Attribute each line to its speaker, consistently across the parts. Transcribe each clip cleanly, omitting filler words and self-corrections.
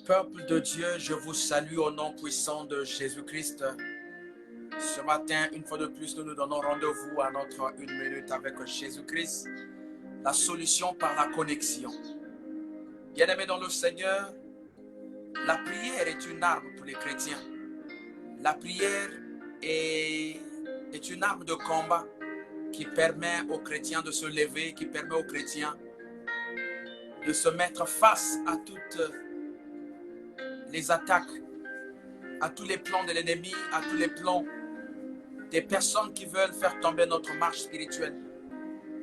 Speaker 1: Peuple de Dieu, je vous salue au nom puissant de Jésus-Christ. Ce matin, une fois de plus, nous nous donnons rendez-vous à notre 1 minute avec Jésus-Christ, la solution par la connexion. Bien-aimés dans le Seigneur, la prière est une arme pour les chrétiens. La prière est une arme de combat qui permet aux chrétiens de se lever, qui permet aux chrétiens de se mettre face à toutes les attaques, à tous les plans de l'ennemi, à tous les plans des personnes qui veulent faire tomber notre marche spirituelle.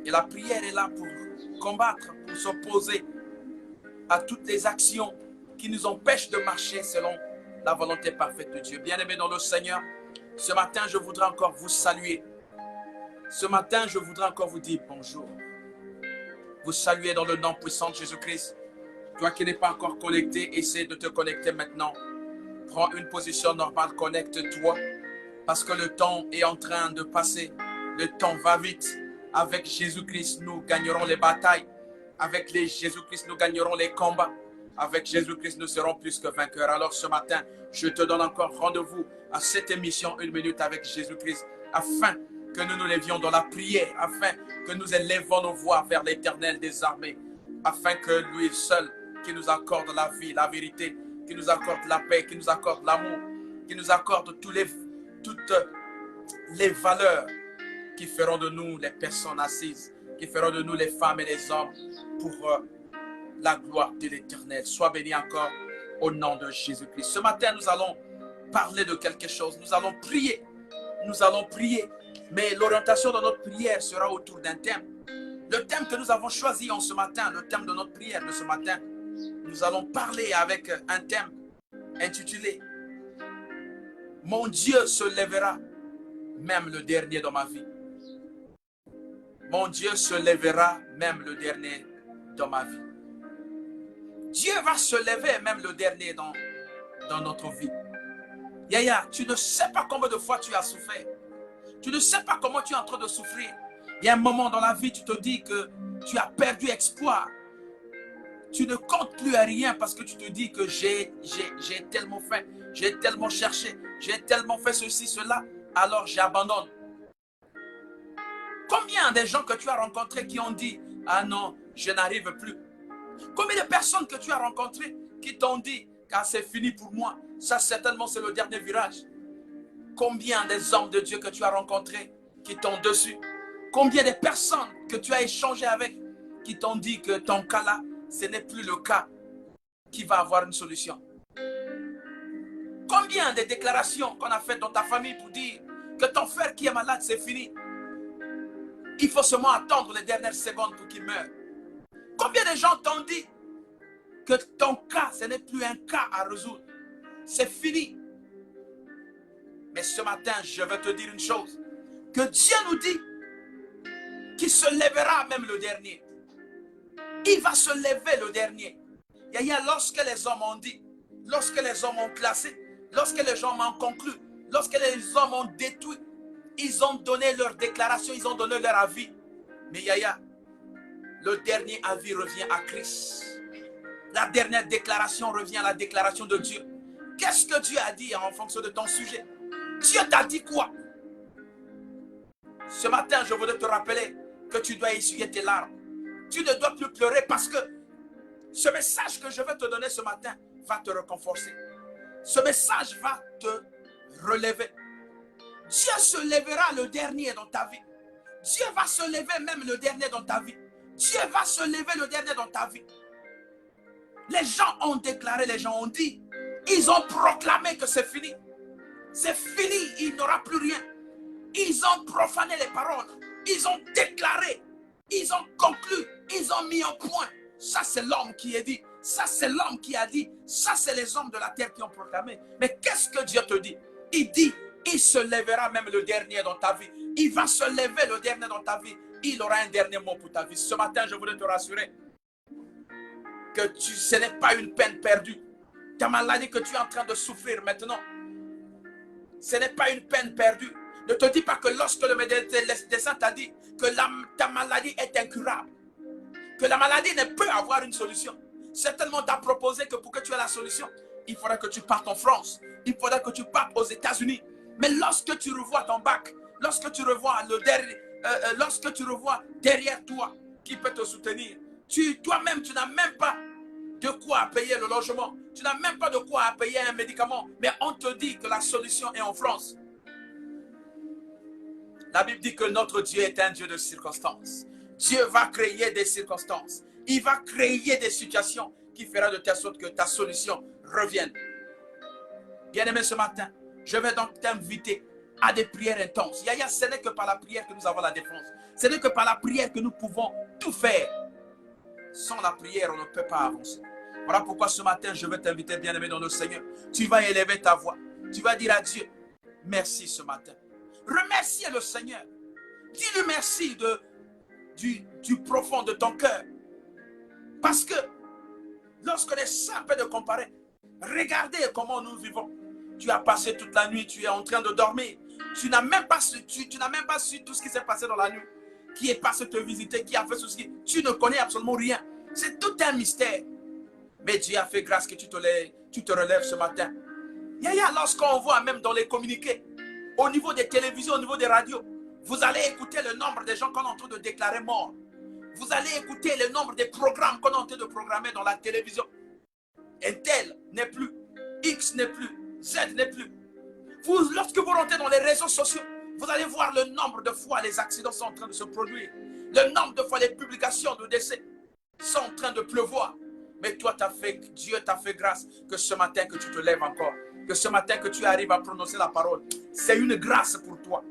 Speaker 1: Et la prière est là pour combattre, pour s'opposer à toutes les actions qui nous empêchent de marcher selon la volonté parfaite de Dieu. Bien-aimés dans le Seigneur, ce matin, je voudrais encore vous saluer. Ce matin, je voudrais encore vous dire bonjour. Vous saluer dans le nom puissant de Jésus-Christ. Toi qui n'es pas encore connecté, essaie de te connecter maintenant. Prends une position normale, connecte-toi. Parce que le temps est en train de passer. Le temps va vite. Avec Jésus-Christ, nous gagnerons les batailles. Avec Jésus-Christ, nous gagnerons les combats. Avec Jésus-Christ, nous serons plus que vainqueurs. Alors ce matin, je te donne encore rendez-vous à cette émission 1 minute avec Jésus-Christ, afin que nous nous levions dans la prière, afin que nous élevons nos voix vers l'Éternel des armées, afin que lui seul, qui nous accorde la vie, la vérité, qui nous accorde la paix, qui nous accorde l'amour, qui nous accorde toutes les valeurs qui feront de nous les personnes assises, qui feront de nous les femmes et les hommes pour la gloire de l'Éternel. Sois béni encore au nom de Jésus-Christ. Ce matin, nous allons parler de quelque chose. Nous allons prier. Nous allons prier. Mais l'orientation de notre prière sera autour d'un thème. Le thème que nous avons choisi en ce matin, le thème de notre prière de ce matin, nous allons parler avec un thème intitulé « Mon Dieu se lèvera, même le dernier dans ma vie. » Mon Dieu se lèvera, même le dernier dans ma vie. Dieu va se lever, même le dernier dans notre vie. Yaya, tu ne sais pas combien de fois tu as souffert. Tu ne sais pas comment tu es en train de souffrir. Il y a un moment dans la vie, tu te dis que tu as perdu espoir. Tu ne comptes plus à rien parce que tu te dis que j'ai tellement fait, j'ai tellement cherché, j'ai tellement fait ceci, cela, alors j'abandonne. Combien de gens que tu as rencontrés qui ont dit « Ah non, je n'arrive plus ». Combien de personnes que tu as rencontrées qui t'ont dit « Ah, c'est fini pour moi, ça certainement c'est le dernier virage ». Combien des hommes de Dieu que tu as rencontrés qui t'ont dessus. Combien de personnes que tu as échangé avec qui t'ont dit que ton cas là, ce n'est plus le cas qui va avoir une solution. Combien de déclarations qu'on a faites dans ta famille pour dire que ton frère qui est malade, c'est fini. Il faut seulement attendre les dernières secondes pour qu'il meure. Combien de gens t'ont dit que ton cas, ce n'est plus un cas à résoudre. C'est fini. Mais ce matin, je vais te dire une chose. Que Dieu nous dit qu'il se lèvera même le dernier. Il va se lever le dernier. Yaya, lorsque les hommes ont dit, lorsque les hommes ont classé, lorsque les hommes ont conclu, lorsque les hommes ont détruit, ils ont donné leur déclaration, ils ont donné leur avis. Mais Yaya, le dernier avis revient à Christ. La dernière déclaration revient à la déclaration de Dieu. Qu'est-ce que Dieu a dit en fonction de ton sujet? Dieu t'a dit quoi? Ce matin, je voudrais te rappeler que tu dois essuyer tes larmes. Tu ne dois plus pleurer parce que ce message que je vais te donner ce matin va te réconforter. Ce message va te relever. Dieu se lèvera le dernier dans ta vie. Dieu va se lever même le dernier dans ta vie. Dieu va se lever le dernier dans ta vie. Les gens ont déclaré, les gens ont dit, ils ont proclamé que c'est fini. C'est fini, il n'y aura plus rien. Ils ont profané les paroles. Ils ont déclaré. Ils ont conclu. Ils ont mis un point. Ça, c'est l'homme qui est dit. Ça, c'est l'homme qui a dit. Ça, c'est les hommes de la terre qui ont proclamé. Mais qu'est-ce que Dieu te dit? Il dit, il se lèvera même le dernier dans ta vie. Il va se lever le dernier dans ta vie. Il aura un dernier mot pour ta vie. Ce matin, je voulais te rassurer que ce n'est pas une peine perdue. Ta maladie que tu es en train de souffrir maintenant, ce n'est pas une peine perdue. Ne te dis pas que lorsque le médecin t'a dit que ta maladie est incurable, que la maladie ne peut avoir une solution, Certainement, t'a proposé que pour que tu aies la solution, il faudra que tu partes en France. Il faudra que tu partes aux États-Unis. Mais lorsque tu revois ton bac, lorsque tu revois derrière toi qui peut te soutenir, toi-même, tu n'as même pas de quoi payer le logement. Tu n'as même pas de quoi payer un médicament. Mais on te dit que la solution est en France. La Bible dit que notre Dieu est un Dieu de circonstances. Dieu va créer des circonstances. Il va créer des situations qui feront de telle sorte que ta solution revienne. Bien-aimé, ce matin, je vais donc t'inviter à des prières intenses. Yaya, ce n'est que par la prière que nous avons la défense. Ce n'est que par la prière que nous pouvons tout faire. Sans la prière, on ne peut pas avancer. Voilà pourquoi ce matin, je veux t'inviter, bien-aimé dans le Seigneur. Tu vas élever ta voix. Tu vas dire à Dieu, merci ce matin. Remerciez le Seigneur. Dis-lui merci du profond de ton cœur. Parce que lorsqu'on est simple de comparer, regardez comment nous vivons. Tu as passé toute la nuit, tu es en train de dormir. Tu n'as même pas su tout ce qui s'est passé dans la nuit. Qui est passé te visiter, qui a fait ceci. Tu ne connais absolument rien. C'est tout un mystère. Mais Dieu a fait grâce que tu te relèves ce matin. Yaya, lorsqu'on voit même dans les communiqués, au niveau des télévisions, au niveau des radios, vous allez écouter le nombre de gens qu'on est en train de déclarer morts. Vous allez écouter le nombre de programmes qu'on est en train de programmer dans la télévision. Intel n'est plus, X n'est plus, Z n'est plus. Lorsque vous rentrez dans les réseaux sociaux, vous allez voir le nombre de fois les accidents sont en train de se produire. Le nombre de fois les publications de décès sont en train de pleuvoir. Mais toi, Dieu t'a fait grâce que ce matin que tu te lèves encore. Que ce matin que tu arrives à prononcer la parole. C'est une grâce pour toi.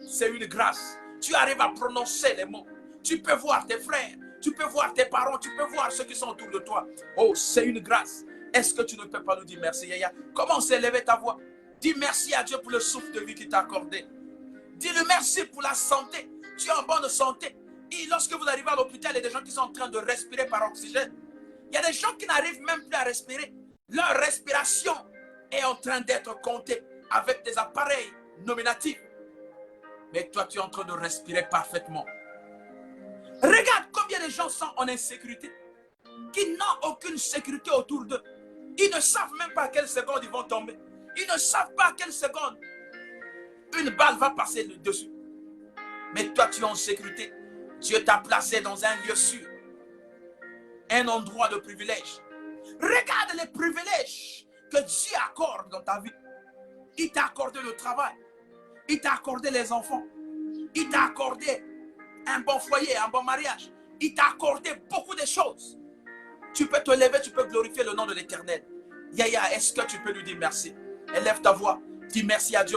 Speaker 1: C'est une grâce. Tu arrives à prononcer les mots. Tu peux voir tes frères. Tu peux voir tes parents. Tu peux voir ceux qui sont autour de toi. Oh, c'est une grâce. Est-ce que tu ne peux pas nous dire merci, Yaya? Commence à élever ta voix. Dis merci à Dieu pour le souffle de vie qu'il t'a accordé. Dis-le merci pour la santé. Tu es en bonne santé. Et lorsque vous arrivez à l'hôpital, il y a des gens qui sont en train de respirer par oxygène. Il y a des gens qui n'arrivent même plus à respirer. Leur respiration est en train d'être comptée avec des appareils nominatifs. Mais toi, tu es en train de respirer parfaitement. Regarde combien de gens sont en insécurité, qui n'ont aucune sécurité autour d'eux. Ils ne savent même pas à quelle seconde ils vont tomber. Ils ne savent pas à quelle seconde une balle va passer dessus. Mais toi, tu es en sécurité. Dieu t'a placé dans un lieu sûr. Un endroit de privilège. Regarde les privilèges que Dieu accorde dans ta vie. Il t'a accordé le travail. Il t'a accordé les enfants. Il t'a accordé un bon foyer, un bon mariage. Il t'a accordé beaucoup de choses. Tu peux te lever, tu peux glorifier le nom de l'Éternel. Yaya, est-ce que tu peux lui dire merci? Élève ta voix. Dis merci à Dieu.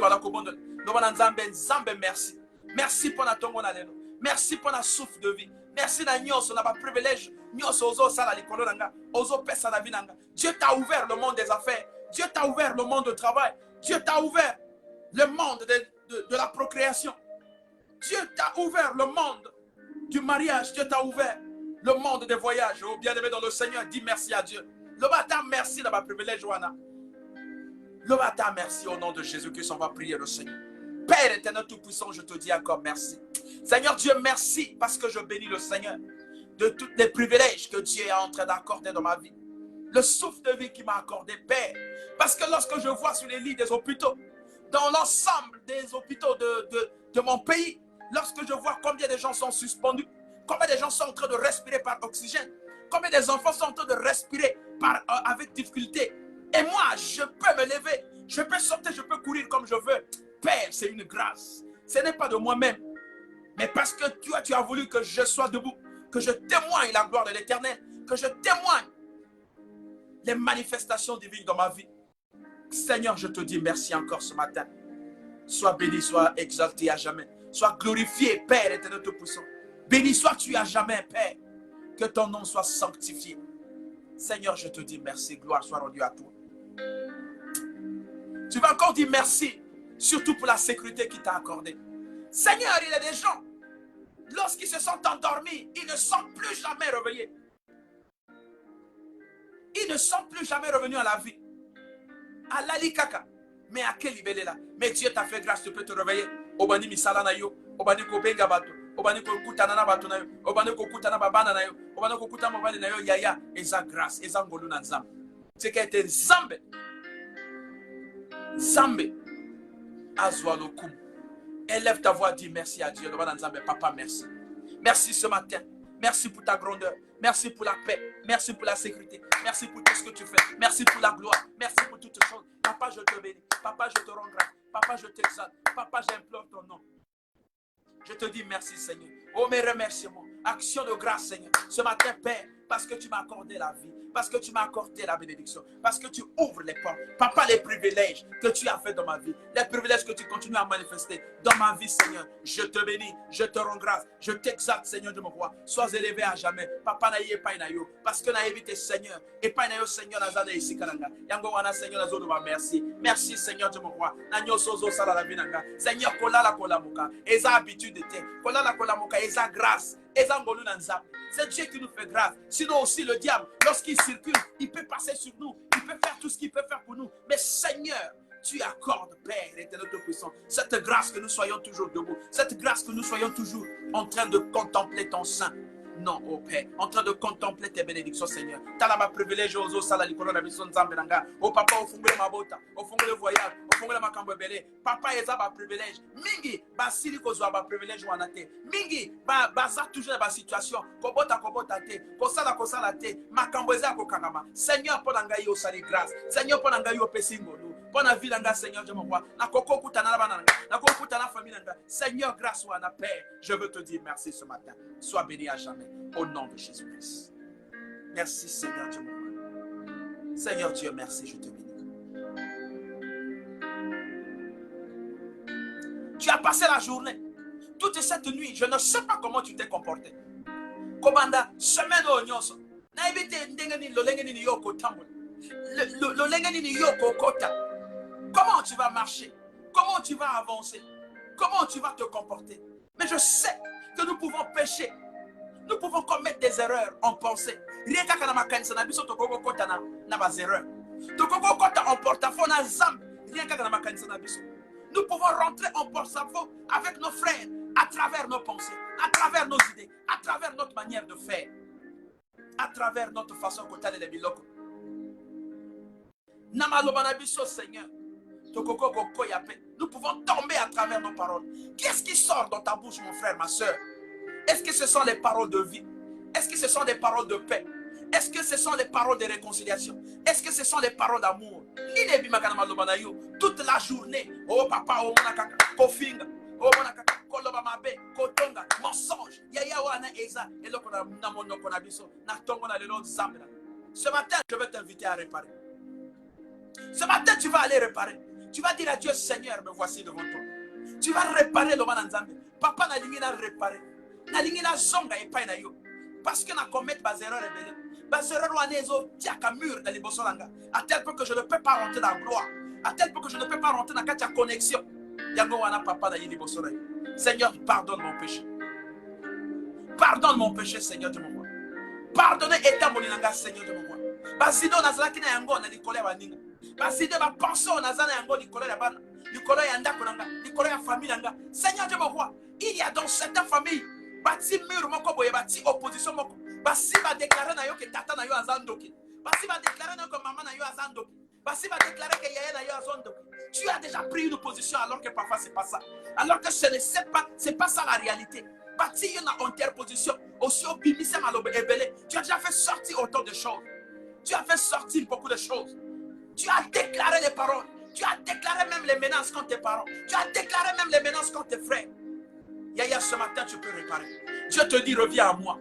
Speaker 1: Merci. Merci pour la tongo na lelo. Merci pour la souffle de vie. Merci na nyonso na ba privilège. Nyonso ozo sala likolo nanga. Ozo pesa na vinanga. Dieu t'a ouvert le monde des affaires. Dieu t'a ouvert le monde du travail. Dieu t'a ouvert le monde de la procréation. Dieu t'a ouvert le monde du mariage. Dieu t'a ouvert le monde des voyages. Oh, bien-aimé dans le Seigneur, dis merci à Dieu. Le bâtard, merci de ma privilège, Johanna. Le bâtard, merci au nom de Jésus-Christ. On va prier le Seigneur. Père éternel tout-puissant, je te dis encore merci. Seigneur Dieu, merci parce que je bénis le Seigneur de tous les privilèges que Dieu est en train d'accorder dans ma vie. Le souffle de vie qu'il m'a accordé, Père. Parce que lorsque je vois sur les lits des hôpitaux, dans l'ensemble des hôpitaux de mon pays, lorsque je vois combien de gens sont suspendus, combien de gens sont en train de respirer par oxygène, combien des enfants sont en train de respirer avec difficulté. Et moi, je peux me lever, je peux sortir, je peux courir comme je veux. Père, c'est une grâce. Ce n'est pas de moi-même, mais parce que toi, tu as voulu que je sois debout, que je témoigne la gloire de l'Éternel, que je témoigne les manifestations divines dans ma vie. Seigneur, je te dis merci encore ce matin. Sois béni, sois exalté à jamais. Sois glorifié, Père éternel tout-puissant. Béni sois-tu à jamais, Père. Que ton nom soit sanctifié. Seigneur, je te dis merci. Gloire soit rendue à toi. Tu vas encore dire merci, surtout pour la sécurité qu'il t'a accordée. Seigneur, il y a des gens, lorsqu'ils se sont endormis, ils ne sont plus jamais réveillés. Ils ne sont plus jamais revenus à la vie. À l'alikaka. Mais à quel niveau là? Mais Dieu t'a fait grâce, tu peux te réveiller. Obani misala na yo, obani ko benga bato, obani ko kutana na bato na yo, obani ko kutana babana na yo, obana kokuta mobali na yo yaya eza grâce eza ngolu na nzambe c'est que te nzambe azwa lokumu. Élève ta voix, dis merci à Dieu. Papa, merci. Merci ce matin. Merci pour ta grandeur. Merci pour la paix. Merci pour la sécurité. Merci pour tout ce que tu fais. Merci pour la gloire. Merci pour toutes choses. Papa, je te bénis. Papa, je te rends grâce. Papa, je t'exalte. Papa, j'implore ton nom. Je te dis merci, Seigneur. Oh, mes remerciements. Action de grâce, Seigneur. Ce matin, Père, parce que tu m'as accordé la vie. Parce que tu m'as accordé la bénédiction. Parce que tu ouvres les portes. Papa, les privilèges que tu as fait dans ma vie. Les privilèges que tu continues à manifester dans ma vie, Seigneur. Je te bénis. Je te rends grâce. Je t'exalte, Seigneur de mon roi. Sois élevé à jamais. Papa, naïe pas naïo. Parce que naïe évité, Seigneur. Et pas naïo, Seigneur, nazade ici kananga. Yango wana, Seigneur, nazo ma merci. Merci, Seigneur de mon roi. Nanyo sozo sala la vinanga. Seigneur, kola la kola muka. Eza habitude de te. Kola la kola muka. Eza grâce. C'est Dieu qui nous fait grâce. Sinon aussi le diable, lorsqu'il circule, il peut passer sur nous. Il peut faire tout ce qu'il peut faire pour nous. Mais Seigneur, tu accordes, Père éternel tout-puissant, cette grâce que nous soyons toujours debout. Cette grâce que nous soyons toujours en train de contempler ton sein. Non, oh Père, en train de contempler tes bénédictions, Seigneur. Talama privilège aux sala likolo na biso nzambe nanga. Oh papa, au fungule mabota, au fungule voyage, au fungule makambo belé. Papa eza ba privilège. Mingi ba sili kozwa ba privilège wana te. Mingi ba za toujours ba situation. Kobota te, kosala te. Makambo eza ko kangama. Seigneur pour nanga yo sali grâce. Seigneur pour nanga yo pesingo. Pour la vie nanga Seigneur Dieu mon roi. Na koko kutana na bana nanga. Na koko kutana famille nanga. Seigneur grâce wana Père, je veux te dire merci ce matin. Sois béni à jamais. Au nom de Jésus-Christ. Merci Seigneur Dieu mon roi. Seigneur Dieu, merci, je te bénis. Tu as passé la journée. Toute cette nuit, je ne sais pas comment tu t'es comporté. Komanda, semaine au nyonso. Na ebite ndengeni lolengeni ni yoko tambul. Lolengeni ni yoko kota. Comment tu vas marcher? Comment tu vas avancer? Comment tu vas te comporter? Mais je sais que nous pouvons pécher. Nous pouvons commettre des erreurs en pensée. Rien qu'à la makanisa na biso tokoko kota na bas erreurs. Tokoko kota en porte-à-faux na zam. Rien qu'à la makanisa na biso. Nous pouvons rentrer en porte-à-faux avec nos frères à travers nos pensées, à travers nos idées, à travers notre manière de faire, à travers notre façon de faire les biloko. Namalobana biso Seigneur. Nous pouvons tomber à travers nos paroles. Qu'est-ce qui sort dans ta bouche, mon frère, ma soeur? Est-ce que ce sont les paroles de vie? Est-ce que ce sont des paroles de paix? Est-ce que ce sont les paroles de réconciliation? Est-ce que ce sont les paroles d'amour? Toute la journée, oh papa, oh monakaka, kofinga, oh monakaka, koloba mabe, kotonga, mensonge, yaya wana eza, et là qu'on a namono qu'on a biso, na tongo na lelo zambela. Ce matin, je vais t'inviter à réparer. Ce matin, tu vas aller réparer. Tu vas dire à Dieu, Seigneur, me voici devant toi. Tu vas réparer le mananzambe. Papa n'a lingina réparer. Na lingina zonga et pas na yo. Parce que na commettre bas erreur rebelle. Bas erreur wanezo tiaka mur dans les bossolanga. À tel point que je ne peux pas rentrer dans la gloire. À tel point que je ne peux pas rentrer dans la connexion. Yango wana papa na yini bossola. Seigneur, pardonne mon péché. Pardonne mon péché, Seigneur de mon roi. Pardonnez état molinanga, Seigneur de mon roi. Basido nazalaki na yango na likole ya baninga. Basido ba pension nazana yango likole ya bana. Likole ya ndako nanga, likole ya famille nanga. Seigneur de mon roi, il y a dans certaines familles bati mur moko boye bati opposition moko. Basi ba déclarer na yo que tata na yo azandoki. Basi ba déclarer na yo que maman na yo azandoki. Basi va déclarer que yaya na yo azandoki. Tu as déjà pris une position alors que parfois c'est pas ça. Alors que ce n'est pas, c'est pas ça la réalité. Bati yo na interposition. Aussi au bimise malobe ebele. Tu as déjà fait sortir autant de choses. Tu as fait sortir beaucoup de choses. Tu as déclaré les paroles. Tu as déclaré même les menaces contre tes parents. Tu as déclaré même les menaces contre tes frères. Yaya, ce matin, tu peux réparer. Dieu te dit, reviens à moi.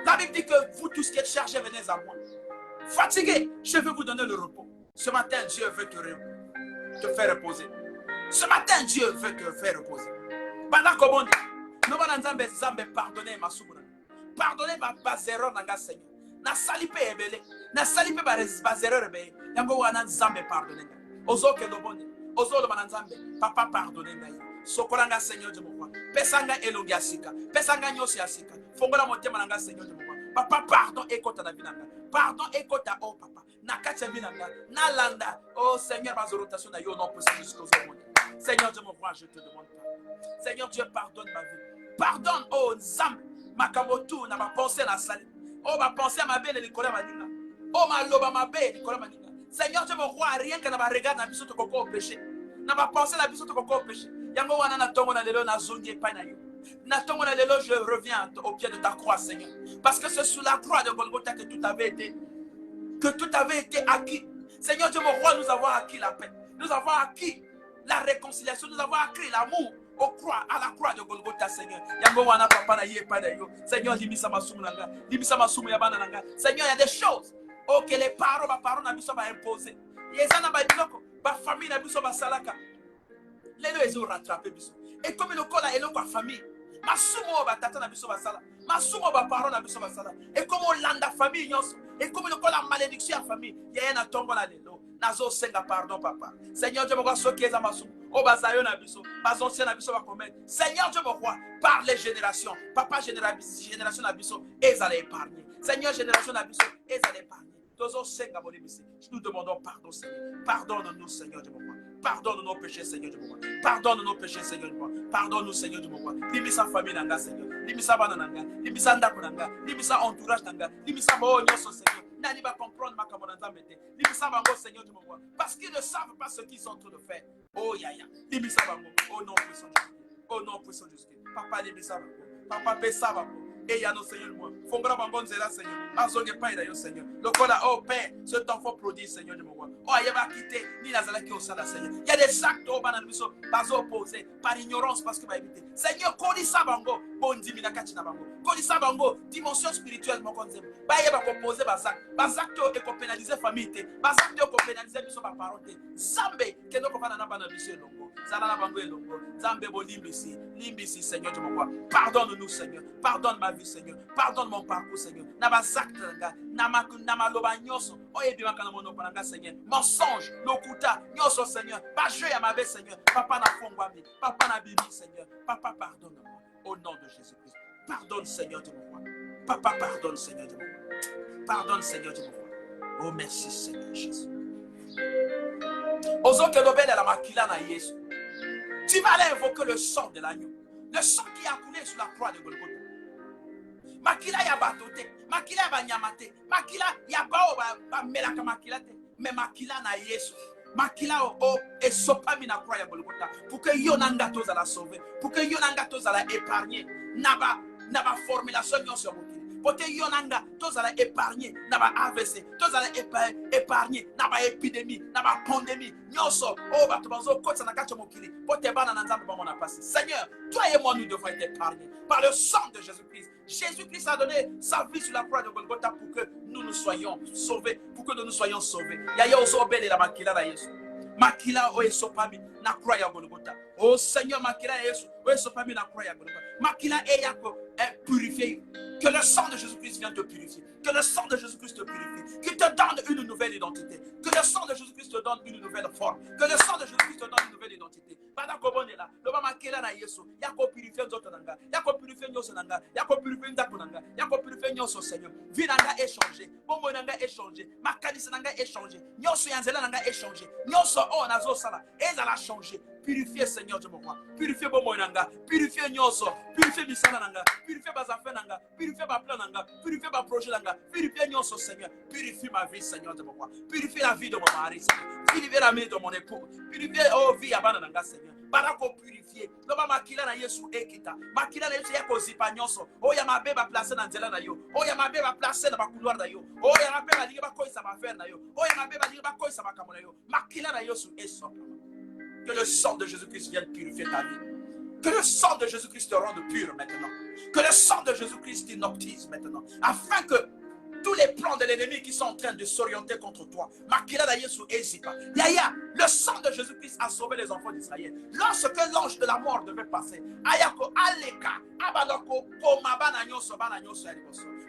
Speaker 1: La Bible dit que vous tous qui êtes chargés, venez à moi. Fatigués, je vais vous donner le repos. Ce matin, Dieu veut te faire reposer. Ce matin, Dieu veut te faire reposer. Pardonnez ma soubra. Pardonnez ma erreur, Seigneur. Na salipe ebele, na salipe bas erreur ebele. Yango wana nzambe pardonner. Ozo ke dobonde, ozo lo mananzambe. Papa pardonner ngai. Sokolanga Seigneur de mon roi. Pesanga elongi asika, pesanga nyosi asika. Fongola motema nanga Seigneur de mon roi. Papa pardon ekota na binanga. Pardon ekota oh papa. Na katia binanga, na landa. Oh Seigneur ma rotation na yo non possible jusqu'au monde. Seigneur de mon roi, je te demande pardon. Seigneur Dieu pardonne ma vie. Pardonne oh nzambe. Makamotu, na ma pensée na sali. Oh, ma pensée ma belle, Nicolas Maninga. Oh, ma loba ma belle, Nicolas Maninga. Seigneur, tu me crois rien que na ma regard na biso to koko péché. Na ma pensée na biso to koko péché. Yango wana na tongo na lelo na zongi pa na yo. Na tongo na lelo, je reviens au pied de ta croix, Seigneur. Parce que c'est sous la croix de Golgotha que tout avait été acquis. Seigneur Dieu, mon roi, nous avons acquis la paix. Nous avons acquis la réconciliation. Nous avons acquis l'amour à la croix de Golgotha, Seigneur. Seigneur, Seigneur, il y a des choses que les parents n'ont pas imposées. Il y a des famille n'ont salaka. Les deux ont rattrapé. Et comme le col a famille. Masumo batata na biso basala, masumo ba parents na biso basala. Et comme on landa famille nyonso, et comme le col la malédiction à famille, yaya na tombo na lelo. Nazo senga pardon papa. Seigneur Dieu, mon roi, sokieza masumo. O bazayo na biso, bazonsia na biso ba commettre. Seigneur Dieu, mon roi, par les générations, papa génération na biso, ezala épargner. Seigneur génération na biso, ezala épargner. Nous demandons pardon, Seigneur. Pardonne-nous, Seigneur de mon roi. Pardonne nos péchés, Seigneur de mon roi. Pardonne nos péchés, Seigneur de mon roi. Pardonne-nous, Seigneur de mon roi. Limisa famille nanga, Seigneur. Limisa banananga. Limisa ndako nanga. Limisa entourage nanga. Limisa bo nyoso, Seigneur. Nani va comprendre ma kamonanda mete. Limisa bango, Seigneur de mon roi. Parce qu'ils ne savent pas ce qu'ils sont en train de faire. Oh yaya. Limisa bango. Oh non, puissant Dieu. Oh non, puissant Dieu. Papa limisa bango. Papa pesa bango. Et ya no Seigneur moi. Fongra bango nzela Seigneur. Azonge pa ida yo Seigneur. Lokola oh Père, cet enfant prodige Seigneur de mon roi. Oh il va quitter ni nazala ki osala Seigneur. Il y a des actes au banana biso bazo opposé par ignorance parce que va éviter. Seigneur kolisa bango bondi mina kati na bango. Kolisa bango dimension spirituelle mon konzem. Ba yeba ko poser bazak. Bazak to e ko pénaliser famille te. Bazak to ko pénaliser biso ba parole. Zambe kendo ko bana na bana biso longo. Zala na bango longo. Zambe bo limbisi Seigneur de mon roi. Pardonne-nous Seigneur. Pardonne ma vie Seigneur. Pardonne mon parcours Seigneur. Na bazak na maloba nyoso. Oye bi makana mono pananga Seigneur. Mensonge, lokuta, nyoso Seigneur. Pas jeu ya mabe Seigneur. Papa na fongwami. Papa na bibi Seigneur. Papa pardonne-moi. Au nom de Jésus-Christ. Pardonne Seigneur de mon roi. Papa pardonne Seigneur de mon roi. Pardonne Seigneur de mon roi. Oh merci Seigneur Jésus. Ozo que l'obel la makila na Yesu. Tu vas aller invoquer le sang de l'agneau. Le sang qui a coulé sur la croix de Golgotha. Makila ya batote, makila ya banyamate, makila ya bao ba melaka makila te, mais makila na Yesu. Makila o esopami na croix ya Golgotha pour que yo nanga toza la sauver, pour que yo nanga toza la épargner. Naba formulation nyonso mokili. Pour que yo nanga toza la épargner, naba AVC, toza la épargner, naba épidémie, naba pandémie. Nyonso o bato bazo kotsa na kati mokili. Pour te bana na nzambe ba mona passé. Seigneur, toi et moi nous devons être épargnés par le sang de Jésus-Christ. Jésus-Christ a donné sa vie sur la croix de Golgotha pour que nous soyons sauvés, pour que nous soyons sauvés. Yaya oso obele la makila na Yesu. Makila o esopami na croix ya Golgotha. Oh Seigneur, makila ya Yesu o esopami na croix ya Golgotha. Makila eyako est purifié. Que le sang de Jésus-Christ vienne te purifier. Que le sang de Jésus-Christ te purifie. Qu'il te donne une nouvelle identité. Que le sang de Jésus-Christ te donne une nouvelle forme. Que le sang de Jésus-Christ te donne une nouvelle identité. Pendant qu'on est là, le mama kela na Yesu, yako purifier nzoto nanga, yako purifier nyoso nanga, yako purifier ndako nanga, yako purifier nyoso Seigneur. Vie nanga échanger, bombo nanga échanger, makanisa nanga échanger, nyoso yanzela nanga échanger, nyoso o nazo sala, ezala changer. Purifier Seigneur de mon roi. Purifier bombo nanga, purifier nyoso, purifier bisana nanga, purifier bazafe nanga, purifier ba plan nanga, purifier ba projet nanga, purifier nyoso Seigneur. Purifier ma vie Seigneur de mon roi. Purifier la vie de mon mari Seigneur. Purifier la vie de mon époux. Purifier vie abana nanga Seigneur. Barako purifier. Loba makila na Yesu ekita. Makila na Yesu yako zipa nyonso. Oya mabe ba placer na nzela na yo. Oya mabe ba placer na ba couloir na yo. Oya mabe ba liga ba koisa ba faire na yo. Oya mabe ba liga ba koisa ba kamona yo. Makila na Yesu eso. Que le sang de Jésus-Christ vienne purifier ta vie. Que le sang de Jésus-Christ te rende pur maintenant. Que le sang de Jésus-Christ t'inoptise maintenant. Afin que tous les plans de l'ennemi qui sont en train de s'orienter contre toi, le sang de Jésus-Christ a sauvé les enfants d'Israël. Lorsque l'ange de la mort devait passer,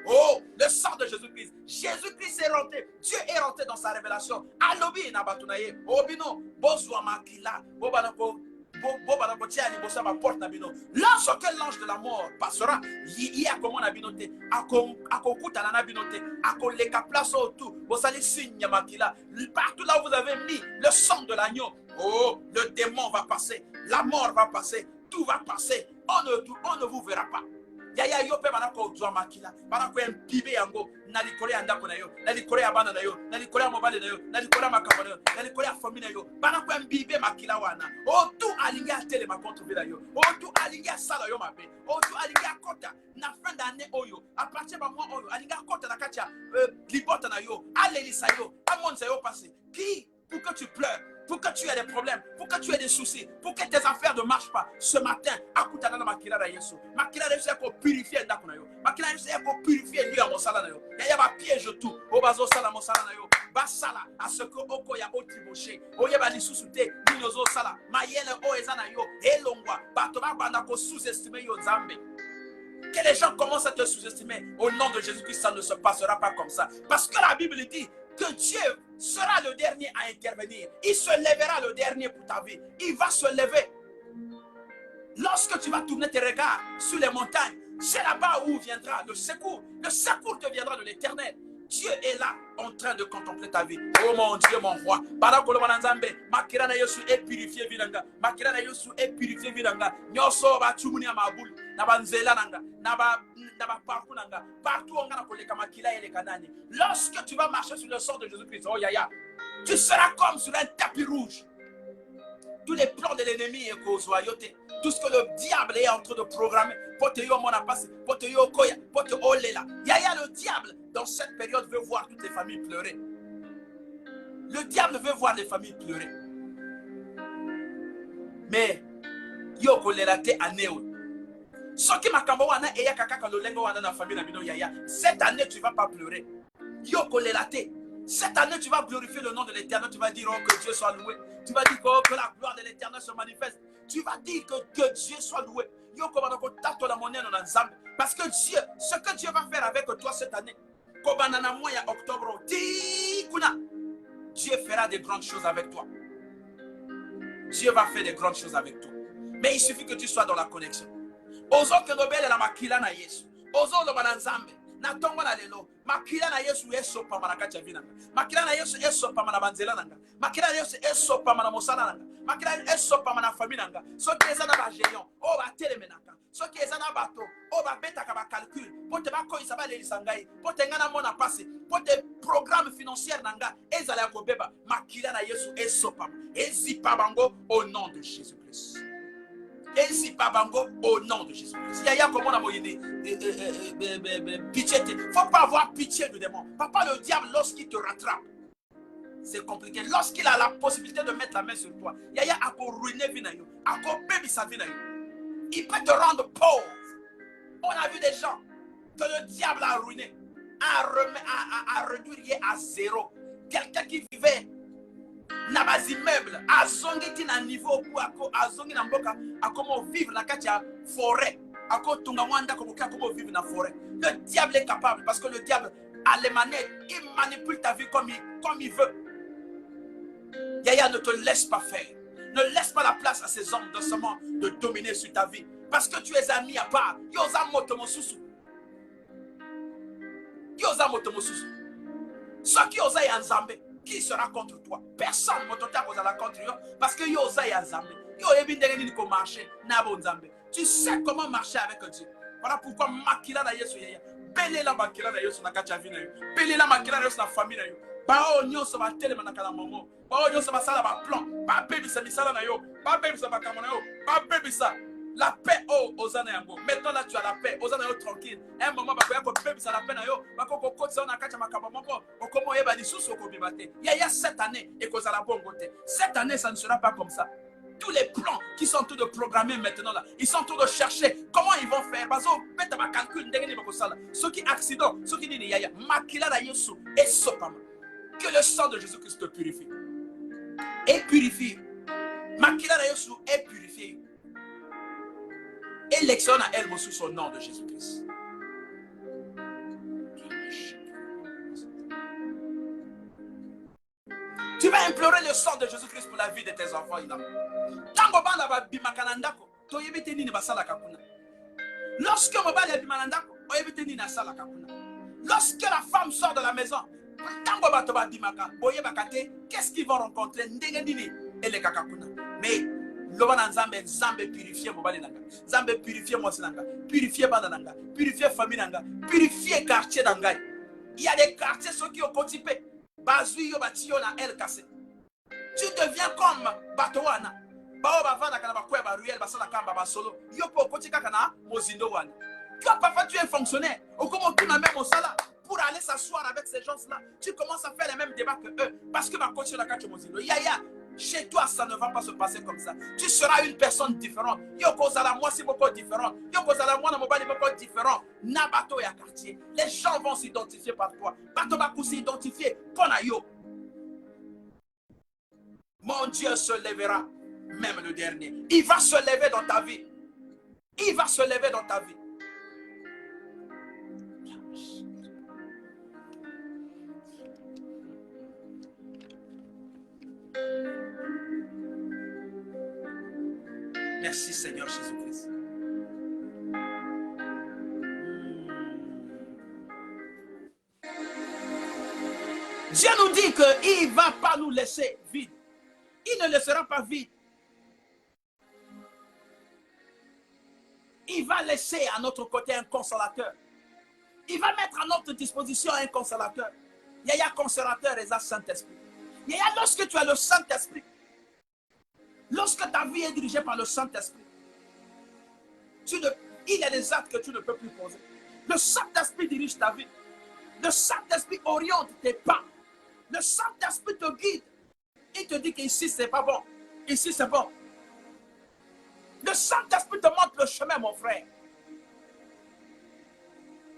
Speaker 1: oh, le sang de Jésus-Christ. Jésus-Christ est rentré. Dieu est rentré dans sa révélation. Lorsque l'ange de la mort passera, il y a comment la binote, partout là où vous avez mis le sang de l'agneau, oh, le démon va passer, la mort va passer, tout va passer, on ne vous verra pas. Yaya yo pe banako ozwa makila. Banako imbibe yango. Na likolo ya ndako na yo. Na likolo ya bana na yo. Na likolo ya mobali na yo. Na likolo ya makambo na yo. Na likolo ya famille na yo. Banako imbibe makila wana. Otu alingi atelema contre vila yo. Otu alingi asala yo mabe. Otu alingi akota. Na fin d'année oyo. A partir ba mois oyo. Alingi akota na katia. Libota na yo. Alelisa yo. Amonza yo passé. Qui? Pour que tu pleures. Pour que tu aies des problèmes, pour que tu aies des soucis, pour que tes affaires ne marchent pas. Ce matin, akutana na makila na Yesu. Makila na Yesu yako purifier ndako na yo. Makila na Yesu yako purifier lieu à mosala na yo. Yaya ba piège tout. Obazo sala mosala na yo. Basala à ce que oko ya otiboché. Oyeba lisusu te ninozo sala. Mayele o ezana yo. Elongwa. Bato ba banda ko sous-estimer yo Nzambe. Que les gens commencent à te sous-estimer. Au nom de Jésus-Christ, ça ne se passera pas comme ça. Parce que la Bible dit que Dieu sera le dernier à intervenir. Il se lèvera le dernier pour ta vie. Il va se lever. Lorsque tu vas tourner tes regards sur les montagnes, c'est là-bas où viendra le secours. Le secours te viendra de l'Éternel. Dieu est là en train de contempler ta vie. Oh mon Dieu, mon roi. Makira na Yesu est purifié vilanga. Makira na Yesu est purifié vilanga. Nyoso ba chumuni ya mabulu. Na banzela nanga. Na ba partout nanga. Partout on gana koleka makila ele kanani. Lorsque tu vas marcher sur le sang de Jésus-Christ, oh yaya, tu seras comme sur un tapis rouge. Tous les plans de l'ennemi et kozoyote. Tout ce que le diable est en train de programmer. Poteyo monapasi, poteyo koya, poteyo olela. Yaya, le diable dans cette période veut voir toutes les familles pleurer. Le diable veut voir les familles pleurer. Mais yo kolerate aneo. Soki makambo wana eya kaka lolengo wana na famille na bino yaya. Cette année tu vas pas pleurer. Yo kolerate. Cette année tu vas glorifier le nom de l'Éternel. Tu vas dire oh, que Dieu soit loué. Tu vas dire que la gloire de l'Éternel se manifeste. Tu vas dire que Dieu soit loué. Yo komano tato la monnaie dans Nzambe. Parce que Dieu, ce que Dieu va faire avec toi cette année. Kobanana moya octobre. Dieu fera des grandes choses avec toi. Dieu va faire des grandes choses avec toi. Mais il suffit que tu sois dans la connexion. Ozo que nobel la makila na Yesu. Ozo lo bananzambe. Na tongo na lelo. Makila na Yesu eso pa manakati ya vinanga. Makila na Yesu eso pa manabanzela nanga. Makila na Yesu eso pa manamosana nanga. Makila na Yesu pa manafamina nanga. So ki ezana ba géant. O ba telemenaka. So ki ezana bato. O ba beta ka ba calcul. Pote ba ko isaba le lisangai. Pote ngana mona passe. Pote programme financier nanga. Ezala ko beba. Makila na Yesu eso pa. Ezipa bango au nom de Jésus-Christ. Et si Babango au nom de Jésus-Christ. Il y a comment on a moyen pitié. Il ne faut pas avoir pitié du démon. Papa, le diable, lorsqu'il te rattrape, c'est compliqué. Lorsqu'il a la possibilité de mettre la main sur toi, il y a à ruiner Vinayo, à baby sa Vinayo. Il peut te rendre pauvre. On a vu des gens que le diable a ruiné, à réduire à zéro. Quelqu'un qui vivait na bas immeuble azongiti na niveau ku azongi na mboka akomo vivre na kati ya forêt akotunga mwanda akomo vivre na forêt. Le diable est capable parce que le diable a les manettes, il manipule ta vie comme il veut. Yaya, ne te laisse pas faire. Ne laisse pas la place à ces hommes de ce monde de dominer sur ta vie parce que tu es ami à part. Yoza motomo susu. Yoza motomo susu. Ce qui osa yanzambe. Qui sera contre toi? Personne ne sera contre toi parce que tu sais comment marcher avec Dieu. Voilà pourquoi makila na Yesu yaya. Bele la makila na Yesu na kacha vina yo. Bele la makila na Yesu na famille na yo. Ba o nyonso ba telema na kala momo. Ba o nyonso ba sala ba plan. Ba bebisa misala na yo. Ba bebisa ba kamona yo. Ba bebisa. La paix, oh, Osana Yango. Maintenant là, tu as la paix. Osana yo tranquille. Un moment, bah, quand tu as la paix, bah, quand tu as la paix, comment il va dire sous ce bibate. Il y a cette année et que ça la bonne côté. Cette année, ça ne sera pas comme ça. Tous les plans qui sont en train de programmer maintenant là, ils sont en train de chercher comment ils vont faire. Parce que calcul ceux qui accident, ceux qui disent yaya, makila la yesu et sopama. Que le sang de Jésus-Christ te purifie. Et purifie. Makila la yesu et purifie. Élection à elle sous son nom de Jésus-Christ. Tu vas implorer le sang de Jésus-Christ pour la vie de tes enfants. Lorsque la femme sort de la maison, qu'est-ce qu'ils vont rencontrer? Mais Lobana nzambe, nzambe purifier mobali nanga. Nzambe purifier mwasi nanga. Purifier banda nanga. Purifier famille nanga. Purifier quartier nanga. Il y a des quartiers ceux qui ont contipé. Bazui yo bati yo na el cassé. Tu deviens comme Batowana. Bao bavana kana bakwe ba ruel basala kamba ba solo. Yo po kotika kana mozindo wana. Quand parfois tu es fonctionnaire, ou comme tu n'as même au salaire, pour aller s'asseoir avec ces gens-là, tu commences à faire les mêmes débats que eux. Parce que ma coach la carte mozindo. Yaya, chez toi, ça ne va pas se passer comme ça. Tu seras une personne différente. Yo kozala moi c'est beaucoup différent. Yo kozala moi na mobali beaucoup différent. Na bateau ya quartier. Les gens vont s'identifier par toi. Bateau va s'identifier pour na yo. Mon Dieu se lèvera, même le dernier. Il va se lever dans ta vie. Il va se lever dans ta vie. Merci Seigneur Jésus-Christ. Dieu nous dit qu'il ne va pas nous laisser vide. Il ne laissera pas vide. Il va laisser à notre côté un consolateur. Il va mettre à notre disposition un consolateur. Il y a un consolateur et un Saint-Esprit. Il y a lorsque tu as le Saint-Esprit, lorsque ta vie est dirigée par le Saint-Esprit, il y a des actes que tu ne peux plus poser. Le Saint-Esprit dirige ta vie. Le Saint-Esprit oriente tes pas. Le Saint-Esprit te guide. Il te dit qu'ici, c'est pas bon. Ici, c'est bon. Le Saint-Esprit te montre le chemin, mon frère.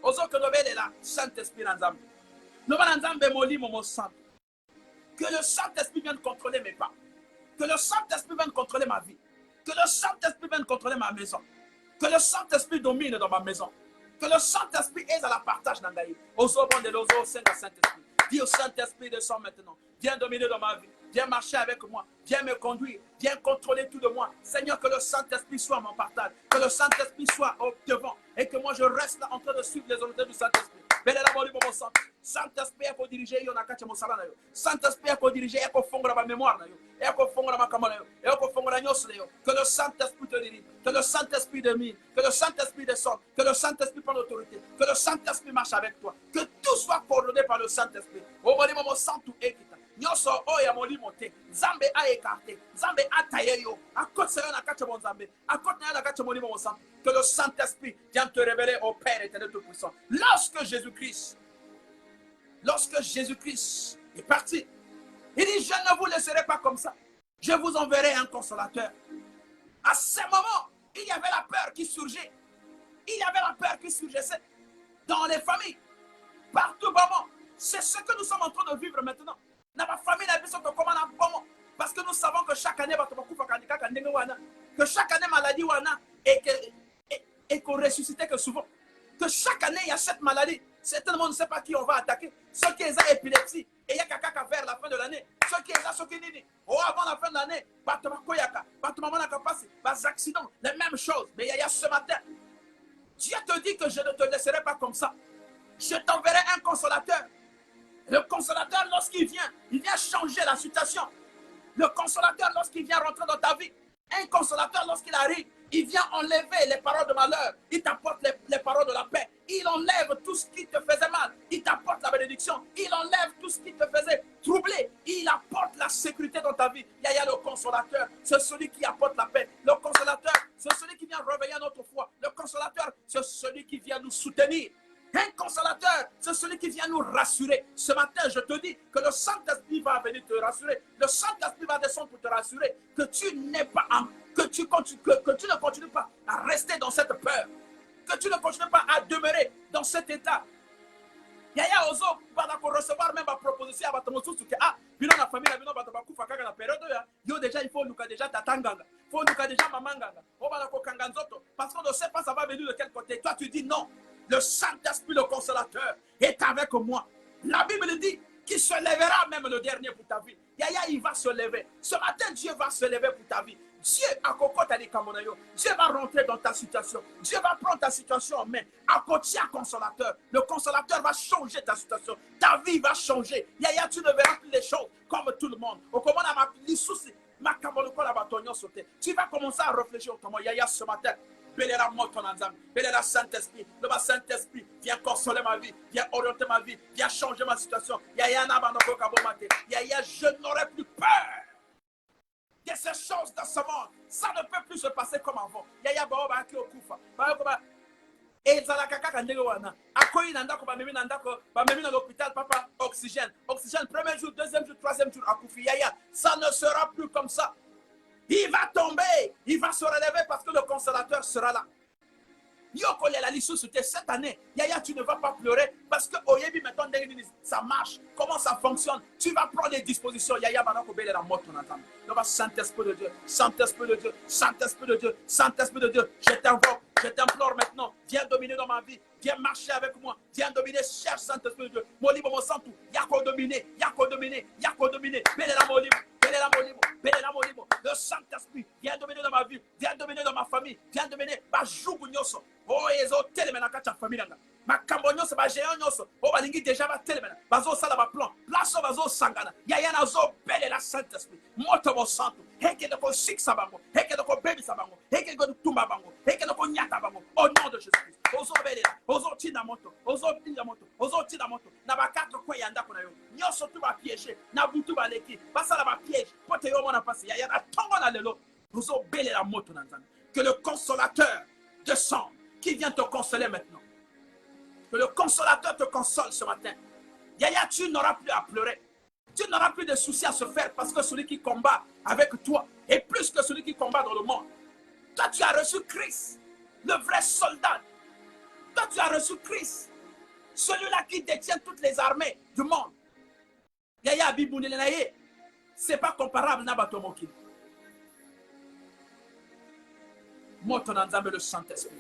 Speaker 1: Ozo que nous est là, Saint-Esprit Nanzambe. Nous Nanzambe moli mon sang. Que le Saint-Esprit vienne contrôler mes pas. Que le Saint-Esprit vienne contrôler ma vie. Que le Saint-Esprit vienne contrôler ma maison. Que le Saint-Esprit domine dans ma maison. Que le Saint-Esprit aide à la partage d'Angaï. Ozo bon de l'ozo, Saint-Esprit. Dis au Saint-Esprit descend maintenant. Viens dominer dans ma vie. Viens marcher avec moi. Viens me conduire. Viens contrôler tout de moi. Seigneur, que le Saint-Esprit soit mon partage. Que le Saint-Esprit soit au devant. Et que moi je reste là en train de suivre les volontés du Saint-Esprit. Saint-Esprit est diriger Saint-Esprit est diriger ma mémoire. Que le Saint-Esprit te dirige. Que le Saint-Esprit domine. Que le Saint-Esprit descende. Que le Saint-Esprit prenne l'autorité. Que le Saint-Esprit marche avec toi. Que tout soit coordonné par le Saint-Esprit. Nyoso oya molimo te Zambe a écarté Zambe a taillé yo akot se na kache bon Zambe akot na kache molimo mo sang. Que le Saint-Esprit vienne te révéler au Père éternel tout puissant. Lorsque Jésus-Christ est parti, il dit: je ne vous laisserai pas comme ça, je vous enverrai un consolateur. À ce moment, il y avait la peur qui surgit. Il y avait la peur qui surgissait dans les familles, partout moment. C'est ce que nous sommes en train de vivre maintenant. Dans ma famille, parce que nous savons que chaque année, que chaque année, maladie et qu'on ressuscitait que souvent. Que chaque année, il y a cette maladie. Certainement, on ne sait pas qui on va attaquer. Ceux qui ont épilepsie, et il y a quelqu'un vers la fin de l'année. Ceux qui ont ceux qui disent, oh, avant la fin de l'année, les accidents, les mêmes choses. Mais il y a ce matin, Dieu te dit que je ne te laisserai pas comme ça. Je t'enverrai un consolateur. Le consolateur, lorsqu'il vient changer la situation. Le consolateur, lorsqu'il vient rentrer dans ta vie. Un consolateur, lorsqu'il arrive, il vient enlever les paroles de malheur. Il t'apporte les paroles de la paix. Il enlève tout ce qui te faisait mal. Il t'apporte la bénédiction. Il enlève tout ce qui te faisait troubler. Il apporte la sécurité dans ta vie. Il y a le consolateur. C'est celui qui apporte la paix. Le consolateur, c'est celui qui vient réveiller notre foi. Le consolateur, c'est celui qui vient nous soutenir. Un consolateur, c'est celui qui vient nous rassurer. Ce matin, je te dis que le Saint-Esprit va venir te rassurer. Le Saint-Esprit va descendre pour te rassurer. Que tu n'es pas que tu ne continues pas à rester dans cette peur. Que tu ne continues pas à demeurer dans cet état. Yaya ozo para recevoir même ma proposition à votre monsieur que bino na famille bino bato bakufa kaka na période ya yo déjà il faut nous déjà tatanganga faut nous déjà mamanganga on va la kokanga nzoto parce qu'on ne sait pas ça va venir de quel côté. Toi tu dis non. Le Saint-Esprit, le consolateur, est avec moi. La Bible dit qu'il se lèvera même le dernier pour ta vie. Yaya, il va se lever. Ce matin, Dieu va se lever pour ta vie. Dieu, à Dieu va rentrer dans ta situation. Dieu va prendre ta situation en main. À côté, consolateur. Le consolateur va changer ta situation. Ta vie va changer. Yaya, tu ne verras plus les choses comme tout le monde. Au comment on a les soucis. Tu vas commencer à réfléchir autrement. Yaya, ce matin, Béléra Motonanzam, Béléra Saint-Esprit, le Saint-Esprit, viens consoler ma vie, viens orienter ma vie, viens changer ma situation. Yaya, Yaya, je n'aurai plus peur de ces choses dans ce monde. Ça ne peut plus se passer comme avant. Yaya, Baoba, qui okufa. Et Zalakaka Wana. Akoyi Nandako, Bamemi Nandako, Bamemi dans l'hôpital, papa, oxygène. Oxygène, premier jour, deuxième jour, troisième jour, Akoufi. Yaya, ça ne sera plus comme ça. Il va tomber, il va se relever parce que le consolateur sera là. Yoko la lissou c'était cette année. Yaya, tu ne vas pas pleurer parce que Oyebi maintenant ça marche. Comment ça fonctionne? Tu vas prendre des dispositions. Yaya, Banako Bele la mort ton entame. Saint-Esprit de Dieu, Saint-Esprit de Dieu, Saint-Esprit de Dieu, Saint-Esprit de Dieu. Je t'invoque, je t'implore maintenant. Viens dominer dans ma vie. Viens marcher avec moi. Viens dominer. Cherche Saint-Esprit de Dieu. Mon libre, mon sang tout. Yako dominer, Yako dominer, Yako dominer. Bele la mon libre. Le Saint-Esprit vient dominer dans ma vie, vient dominer dans ma famille, vient dominer ma jougou nyoso. Oh, ezo telemena kacha famille nga. Ma kambo nyoso ba géant nyoso. Oh, balingi déjà ba telemena. Bazo sala ba plan. Place bazo sangana. Yaya na zo bele la Saint-Esprit. Moto bo santo. Heke de ko sik sabango. Heke de ko baby sabango. Heke de ko tumba bango. Heke de ko nyata bango. Au nom de Jésus-Christ. Ozo bele la. Ozo tina moto. Ozo tina moto. Ozo tina moto. Na ba quatre ko yanda ko na yo. Nyoso tu ba piéger. Na butu ba leki. Basala ba piège. Pote yo mona passe. Yaya na tongo na lelo. Ozo bele la moto na nzana. Que le consolateur descende. Qui vient te consoler maintenant. Que le consolateur te console ce matin. Yaya, tu n'auras plus à pleurer. Tu n'auras plus de soucis à se faire parce que celui qui combat avec toi est plus que celui qui combat dans le monde. Toi, tu as reçu Christ, le vrai soldat. Toi, tu as reçu Christ, celui-là qui détient toutes les armées du monde. Yaya, Bibounilenaye, ce n'est pas comparable à Batomoki. Motonanzame le Saint-Esprit.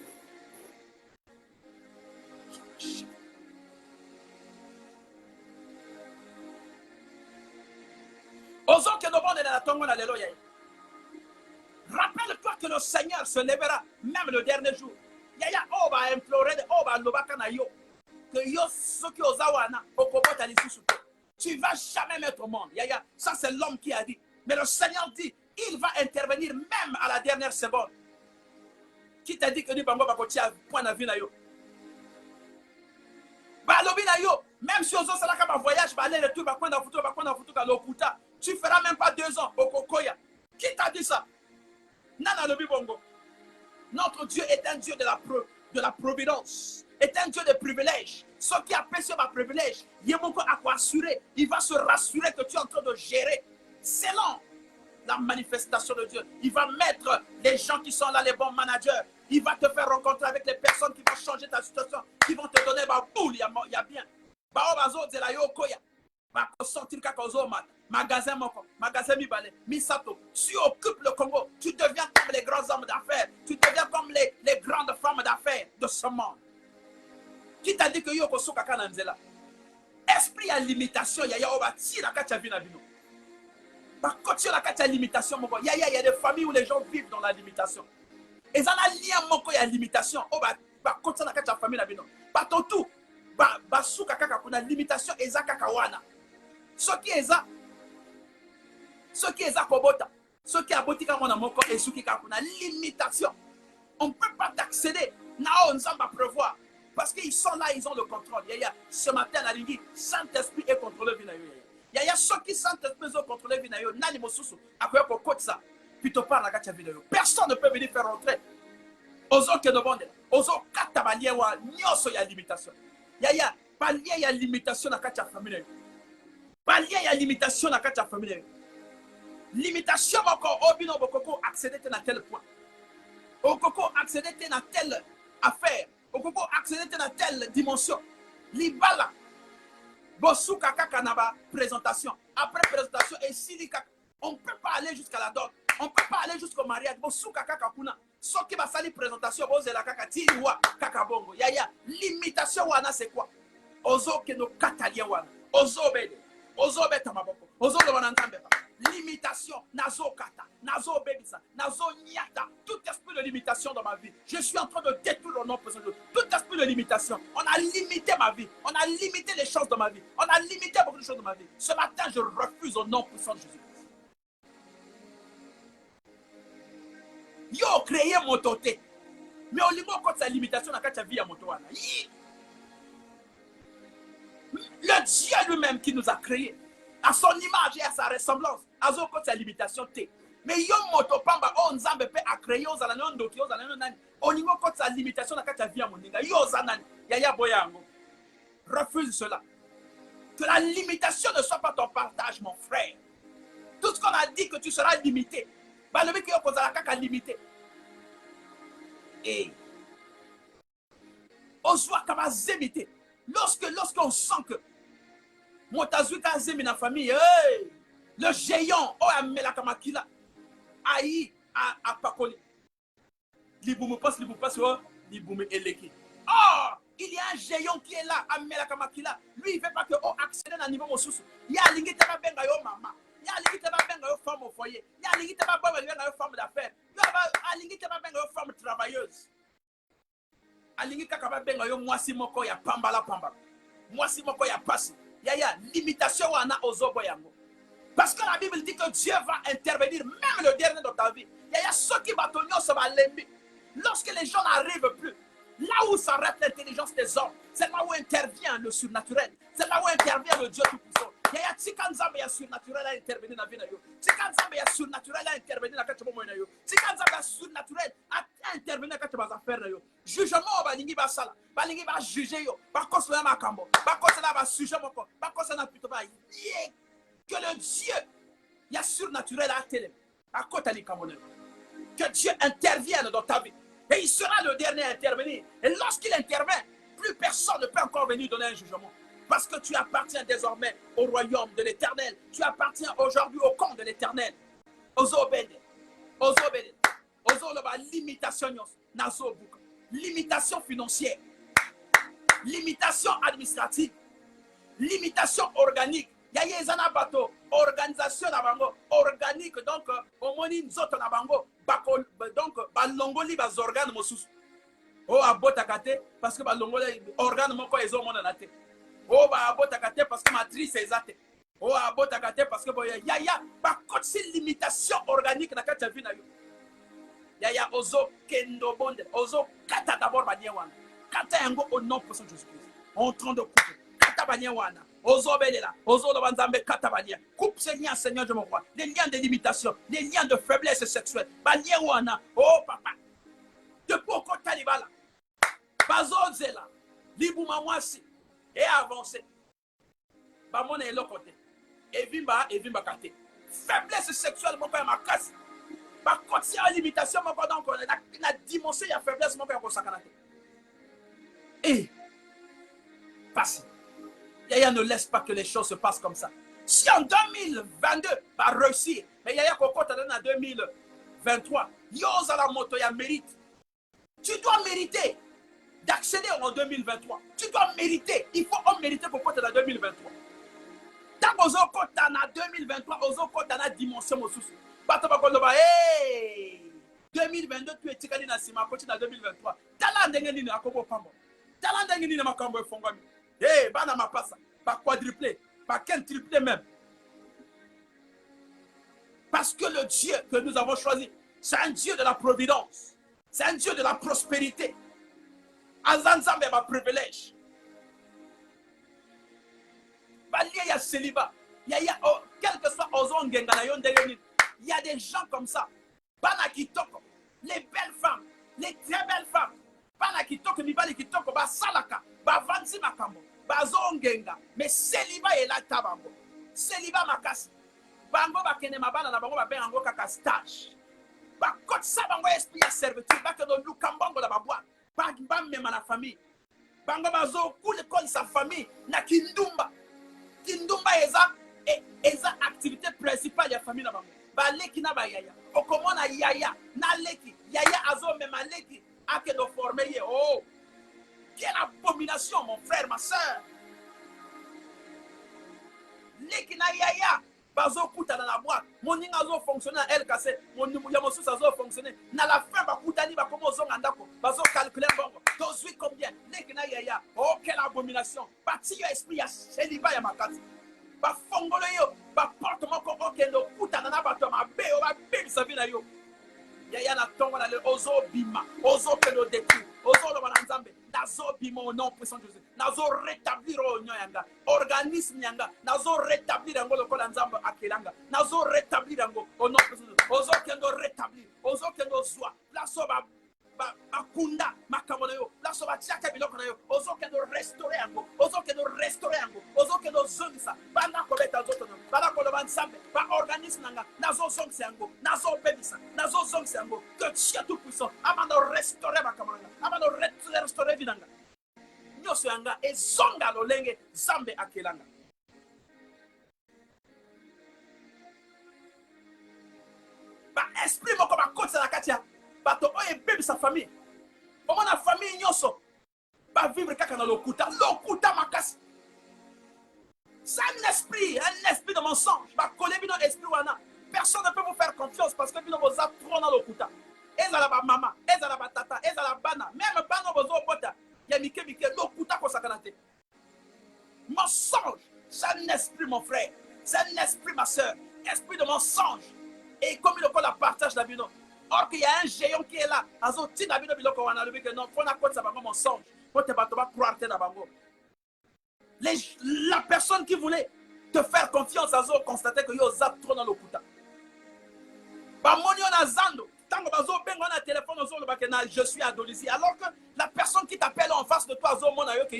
Speaker 1: Rappelle-toi que le Seigneur se lèvera même le dernier jour. Yaya, on va implorer, on va l'obakanayo. Que yo soki ozawana, okobota lisusuto. Tu vas jamais mettre au monde. Yaya, ça c'est l'homme qui a dit. Mais le Seigneur dit, il va intervenir même à la dernière seconde. Qui t'a dit que ni bango bakoti a point de vue na yo? Même si on a un voyage, tu ne feras même pas 2 ans au Kokoya. Qui t'a dit ça? Nana Lobi Bongo. Notre Dieu est un Dieu de la providence, est un Dieu de privilèges. Ce qui a payé ma privilège, il va se rassurer que tu es en train de gérer selon la manifestation de Dieu. Il va mettre les gens qui sont là, les bons managers. Il va te faire rencontrer avec les personnes qui vont changer ta situation, qui vont te donner boule, il y a bien. Magasin Mibale, Misato, tu occupes le Congo, tu deviens comme les grands hommes d'affaires, tu deviens comme les grandes femmes d'affaires de ce monde. Qui t'a dit que Yoko Soukaka Nanzela? Esprit à limitation, il y a tira kacha vinabino. Par contre, il y a limitation, il y a des familles où les gens vivent dans la limitation. Et ça a lien moko ya limitation. Oh ba kotsa na kata famille na bino. Ba tontu ba suka kaka kuna limitation eza kaka wana. Soki eza kobota. Soki abotika mona moko et soki kaka kuna limitation. On ne peut pas t'accéder. Nao nzamba prévoir parce qu'ils sont là, ils ont le contrôle. Yaya ce matin la lingi Saint-Esprit est contrôlé vinayo. Yaya soki Saint-Esprit est contrôlé vinayo nani mosusu akoya ko kotsa. Personne ne peut venir faire rentrer. Ozo que de bonde. Ozo katabalia wa nyoso ya limitation. Yaya, palia ya limitation na kacha famille. Palia ya limitation na kacha famille. Limitation moko obino bokoko accéder à tel point. Okoko accéder à telle affaire. Okoko accéder à telle dimension. Libala. Bosu kaka kanaba présentation. Après présentation et si on ne peut pas aller jusqu'à la dot. On ne peut pas aller jusqu'au mariage. Ce qui va salir présentation, limitation, c'est quoi? Ozo que nos catalien, ozo bede, ozo beta maboko, ozo le wanantambe. Limitation, nazo kata, nazo bebisa, nazo nyata. Tout esprit de limitation dans ma vie. Je suis en train de détruire le nom présent de Dieu. Tout esprit de limitation. On a limité ma vie. On a limité les choses dans ma vie. On a limité beaucoup de choses dans ma vie. Ce matin, je refuse au nom puissant de Jésus. Yo créé moto te. Mais au limon quand sa limitation na kati vie à moto wana. Le Dieu lui-même qui nous a créés, à son image et à sa ressemblance, a zo quand sa limitation te. Mais yo moto pamba on nzambe pe a créé aux alanon doki aux alanon nani. Au limon quand sa limitation na kati vie à moninga. Yo zanani. Yaya boyango. Refuse cela. Que la limitation ne soit pas ton partage, mon frère. Tout ce qu'on a dit que tu seras limité. Bah, le mec qui est limité. Et on soit comme limité. Lorsqu'on sent que Motazuka Zemi na famille, hey, le géant, oh, Amela Kamakila, aïe, à Pakoli. Liboumou passe, oh, Liboumou Eleki. Oh, il y a un géant qui est là, Amela Kamakila. Lui, il ne veut pas que oh, accéder à un niveau sous. Il y a l'ingé teba benga yo maman. Il y a l'ingé teba benga yo femme au foyer. Il y a l'ingé teba benga yo femme d'affaires. Il y a l'ingé teba benga yo femme travailleuse. Alingi kakaba benga yo mwasi moko ya pambala pamba. Mwasi moko ya pasi. Yaya, limitation wana ozobo yango. Parce que la Bible dit que Dieu va intervenir même le dernier dans ta vie. Yaya, ceux qui batonyo se va l'aimer. Lorsque les gens n'arrivent plus, là où s'arrête l'intelligence des hommes, c'est là où intervient le surnaturel. C'est là où intervient le Dieu tout-puissant. Yaya, Tikanzambe ya surnaturel a intervenu dans la vie na yo. Tikanzambe ya surnaturel a intervenu dans la vie na yo. Tikanzambe ya surnaturel a intervenu dans la affaire na yo. Jugement balingi ba sala, balingi ba juger yo, ba kosela makambo, ba kosela ba sujet moko, ba kosela plutôt ba que le Dieu ya surnaturel a télé. À côté de Cameroun. Que Dieu intervienne dans ta vie. Et il sera le dernier à intervenir. Et lorsqu'il intervient, plus personne ne peut encore venir donner un jugement. Parce que tu appartiens désormais au royaume de l'Éternel. Tu appartiens aujourd'hui au camp de l'Éternel. Ozobede. Ozobede. Ozoloba limitation nazo buka. Limitation financière. Limitation administrative. Limitation organique. Yaya ezana bato organisation na bango organique donc omoni nzoto na bango donc balongoli bas organes mosusu o abota kate parce que balongoli organe moko ezo mona na te o ba abota kate parce que matrice ezate o abota kate parce que yaya ba kotsi limitation organique na kati vie na yo yaya ozo kendo bonde ozo kata d'abord banyewana kata yango au nom de Jésus-Christ en train de couper kata banyewana. Coupe ces liens, Seigneur de mon roi. Les liens de limitation, les liens de faiblesse sexuelle. Oh papa. Depuis au côté Talibala. Bazozela. Libouma mwasi. Et avancer. Bamone est le côté. Et vimba kate. Faiblesse sexuelle, mon père, ma casse. Par contre, si y a une limitation, mon père, donc, la dimension, il y a faiblesse, mon père, pour sa canate. Et, passe. Yaya ne laisse pas que les choses se passent comme ça. Si en 2022, va réussir, mais Yaya Koko t'a donné en 2023, Yoza la moto, ya mérite. Tu dois mériter d'accéder en 2023. Tu dois mériter. Il faut mériter Koko t'a en 2023. Tant Ozo Kota en 2023, Ozo Kota en dimension mosusu. Bataba Koloba, hey! 2022, tu es tikali na sima, continue en 2023. Tala ndengeni na Akobo Pambo. Tala ndengeni na Makambo e Fongami. Eh, bana ma passa, pas quadruplé, pas qu'un triplé même. Parce que le Dieu que nous avons choisi, c'est un Dieu de la providence, c'est un Dieu de la prospérité. Azanzambe ma privilège. Il y a célibat, il y a quel que soit il y a des gens comme ça. Bana kitoko, les belles femmes, les très belles femmes. Bana kitoko, mibali kitoko, ba salaka, ba vanzi makambo. Bazongenga mais célibat est là tabango célibat makasi bango bakene mabana na bango ba bengo kaka stage ba kot sa bango esprit ya servitude ba ke do lukambango la babwa ba même na famille bango bazo kule kon sa famille na kindumba eza activité principale ya famille na bango ba leki na ba yaya okomona yaya na leki yaya azo même leki ake do former ye oh. Quelle abomination, mon frère, ma soeur. Lekina yaya, bazo kuta dans la boîte. Mon ninga zo fonctionner à LKC. Mon yamosus zo fonctionner. Na la fin, ba kuta ni ba komo zo ngandako. Bazo calculer bongo. Dozui combien? Lekina yaya. Oh, quelle abomination. Bati yo esprit ya célibat ya makati. Ba fongolo yo. Ba porte moko okendo kuta na bato ma be o ba be sa vie na yo. Yaya na tongo na le ozo bima, ozo que le détruit, ozo le mananzambe, nazo bima au nom puissant de Jésus, nazo rétablir au nyanga, organisme yanga, nazo rétablir yango le kolanzambe akelanga, nazo rétablir yango au nom puissant de Jésus, ozo kendo rétablir, ozo kendo zwa, la soba bakunda makambo yo la soba tiaka biloko na yo ozo kendo restaurer yango ozo kendo restaurer yango ozo kendo zongisa bana ko beta zoto no bana ko lo bansambe ba organisme nanga nazo zongisa yango nazo bebisa nazo zongisa yango que Dieu tout puissant amando restaurer makambo nanga amando restaurer vinanga nyoso yanga ezonga lolenge zambe akelanga ba esprit moko ba kotsa na katia bato oye bébé sa famille. Comment la famille nyoso va vivre kaka na lokuta makasi. C'est un esprit de mensonge. Ba kolebi no esprit wana. Personne ne peut vous faire confiance parce que bino boza trop na lokuta. Ezala ba mama, ezala ba tata, ezala bana, même bana bozo bota. Ya mike lokuta ko sakanate. Mensonge, c'est un esprit mon frère. C'est un esprit ma soeur, esprit de mensonge. Et comme il le partage la bino. Or qu'il y a un géant qui est là. La personne qui voulait te faire confiance a constaté que yo zap trop dans le kuta. Je suis adolescent. Alors que la personne qui t'appelle en face de toi, tu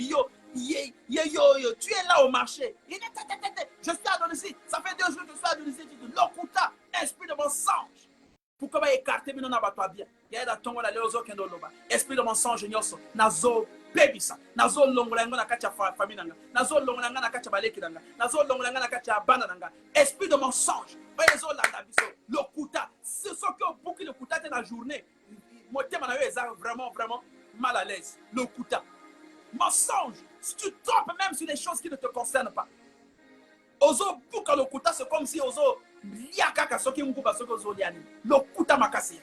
Speaker 1: es là au marché. Je suis adolescent. Ça fait 2 jours que je suis adolescent. L'okuta, esprit de mensonge. Pourquoi écarter bien il y a tongo la leozo kendo loba esprit de mensonge nyoso nazo bebisa nazo longola ngona kacha famille nanga nazo longola ngana kacha baleki nanga nazo longola ngana kacha bana nanga esprit de mensonge oyezo landa biso lokuta c'est ce que beaucoup le kuta dans la journée motema na yo eza vraiment mal à l'aise lokuta mensonge si tu trompes même sur les choses qui ne te concernent pas ozo buka lokuta c'est comme si ozo liakaka soki nguba soki ozo liani lokuta makasi.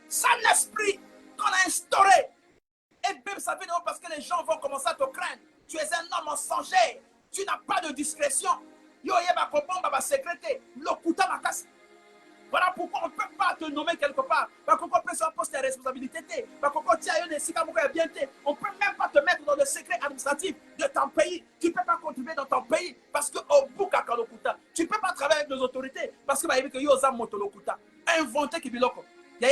Speaker 1: C'est un esprit qu'on a instauré. Et même ça fait parce que les gens vont commencer à te craindre. Tu es un homme mensonger. Tu n'as pas de discrétion. Yo yeba kopon baba secrétaire. Lokuta makasi. Voilà pourquoi on ne peut pas te nommer quelque part. Pourquoi on peut se poster de responsabilité. Pourquoi on ne peut même pas te mettre dans le secret administratif de ton pays. Tu ne peux pas contribuer dans ton pays parce que au bout de lokuta, tu ne peux pas travailler avec les autorités parce que inventé qui biloko. Que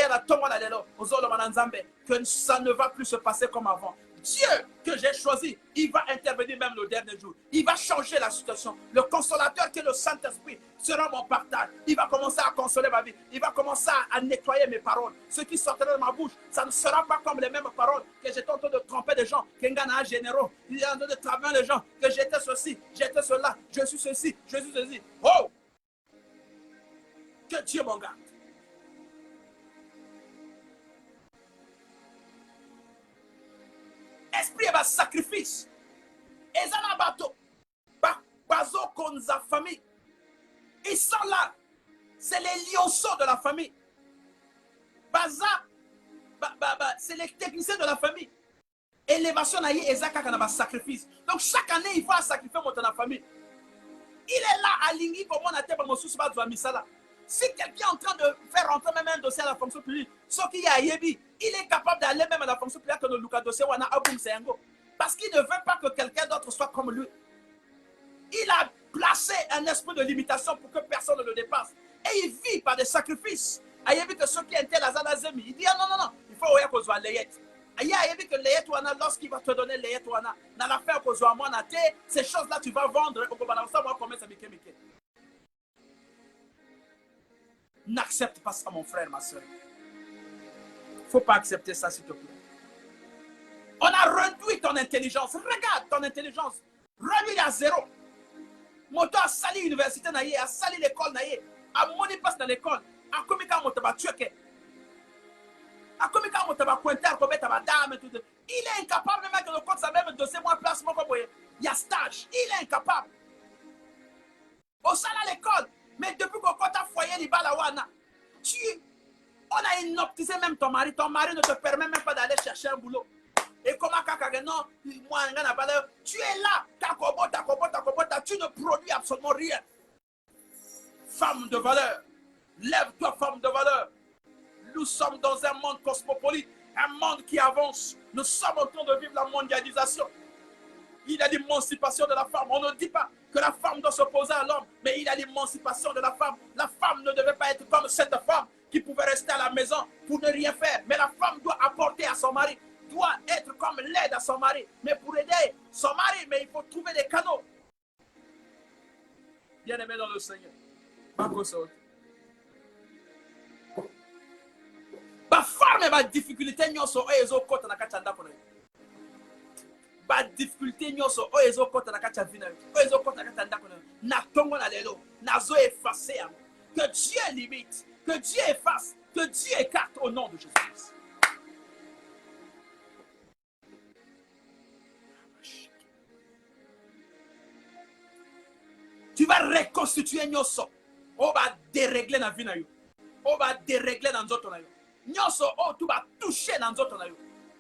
Speaker 1: ça ne va plus se passer comme avant. Dieu que j'ai choisi, il va intervenir même le dernier jour. Il va changer la situation. Le consolateur qui est le Saint-Esprit sera mon partage. Il va commencer à consoler ma vie. Il va commencer à nettoyer mes paroles. Ce qui sortira de ma bouche, ça ne sera pas comme les mêmes paroles que j'étais en train de tromper des gens. Qu'un généraux, il est en train de travailler les gens. Que j'étais ceci, j'étais cela, je suis ceci, je suis ceci. Oh! Que Dieu m'en garde. Esprit et sacrifice. Et ça n'a pas tout. Bazo konza famille. Ils sont là. C'est les lionceaux de la famille. Baza, c'est les techniciens de la famille. Élévation na yi ezaka kana ba sacrifice. Donc chaque année il va sacrifier mon dans la famille. Il est là à lingi comme on a été pour mon sous ba misala. Si quelqu'un est en train de faire rentrer même un dossier à la fonction publique, ce qui a yebi, il est capable d'aller même à la fonction publique que le Luka dossier wana abum sengo. Parce qu'il ne veut pas que quelqu'un d'autre soit comme lui. Il a placé un esprit de limitation pour que personne ne le dépasse. Et il vit par des sacrifices. Il a vu que ceux qui étaient là, il dit non, il faut qu'on soit layet. Il a vu que layet wana, lorsqu'il va te donner layet wana, dans l'affaire qu'on soit moi, ces choses-là, tu vas vendre. N'accepte pas ça, mon frère, ma soeur. Il ne faut pas accepter ça, s'il te plaît. On a réduit ton intelligence. Regarde ton intelligence. Réduit à zéro. Moto a sali l'université, a sali l'école, a moni passe dans l'école. A commis moto ba tueke. A commis moto ba pointer, dame, tout. Il est incapable de mettre le code, ça même dossier, moi, place, mon coboye. Il y a stage. Il est incapable. Au sala à l'école. Mais depuis qu'on a foyer les balawana, on a inoptisé même ton mari. Ton mari ne te permet même pas d'aller chercher un boulot. Et comment non, moi, tu es là, tu ne produis absolument rien. Femme de valeur, lève-toi, femme de valeur. Nous sommes dans un monde cosmopolite, un monde qui avance. Nous sommes en train de vivre la mondialisation. Il y a l'émancipation de la femme. On ne dit pas que la femme doit s'opposer à l'homme, mais il y a l'émancipation de la femme. La femme ne devait pas être comme cette femme qui pouvait rester à la maison pour ne rien faire. Mais la femme doit apporter à son mari, doit être comme l'aide à son mari. Mais pour aider son mari, mais il faut trouver des canaux. Bien-aimé dans le Seigneur. Ma femme et ma difficulté nyonso ezo kota na kati ndako na yo. Ba difficulté nyonso ezo kota na kati vina yo. Ezo kota na kati ndako na yo. Na tongo na lelo, na zo effacer yango. Que Dieu limite, que Dieu efface, que Dieu écarte au nom de Jésus-Christ. Tu vas reconstituer nyonso. On va dérégler na vie na yo. On va dérégler dans nzoto na yo. Nyonso o tu vas toucher dans nzoto na yo.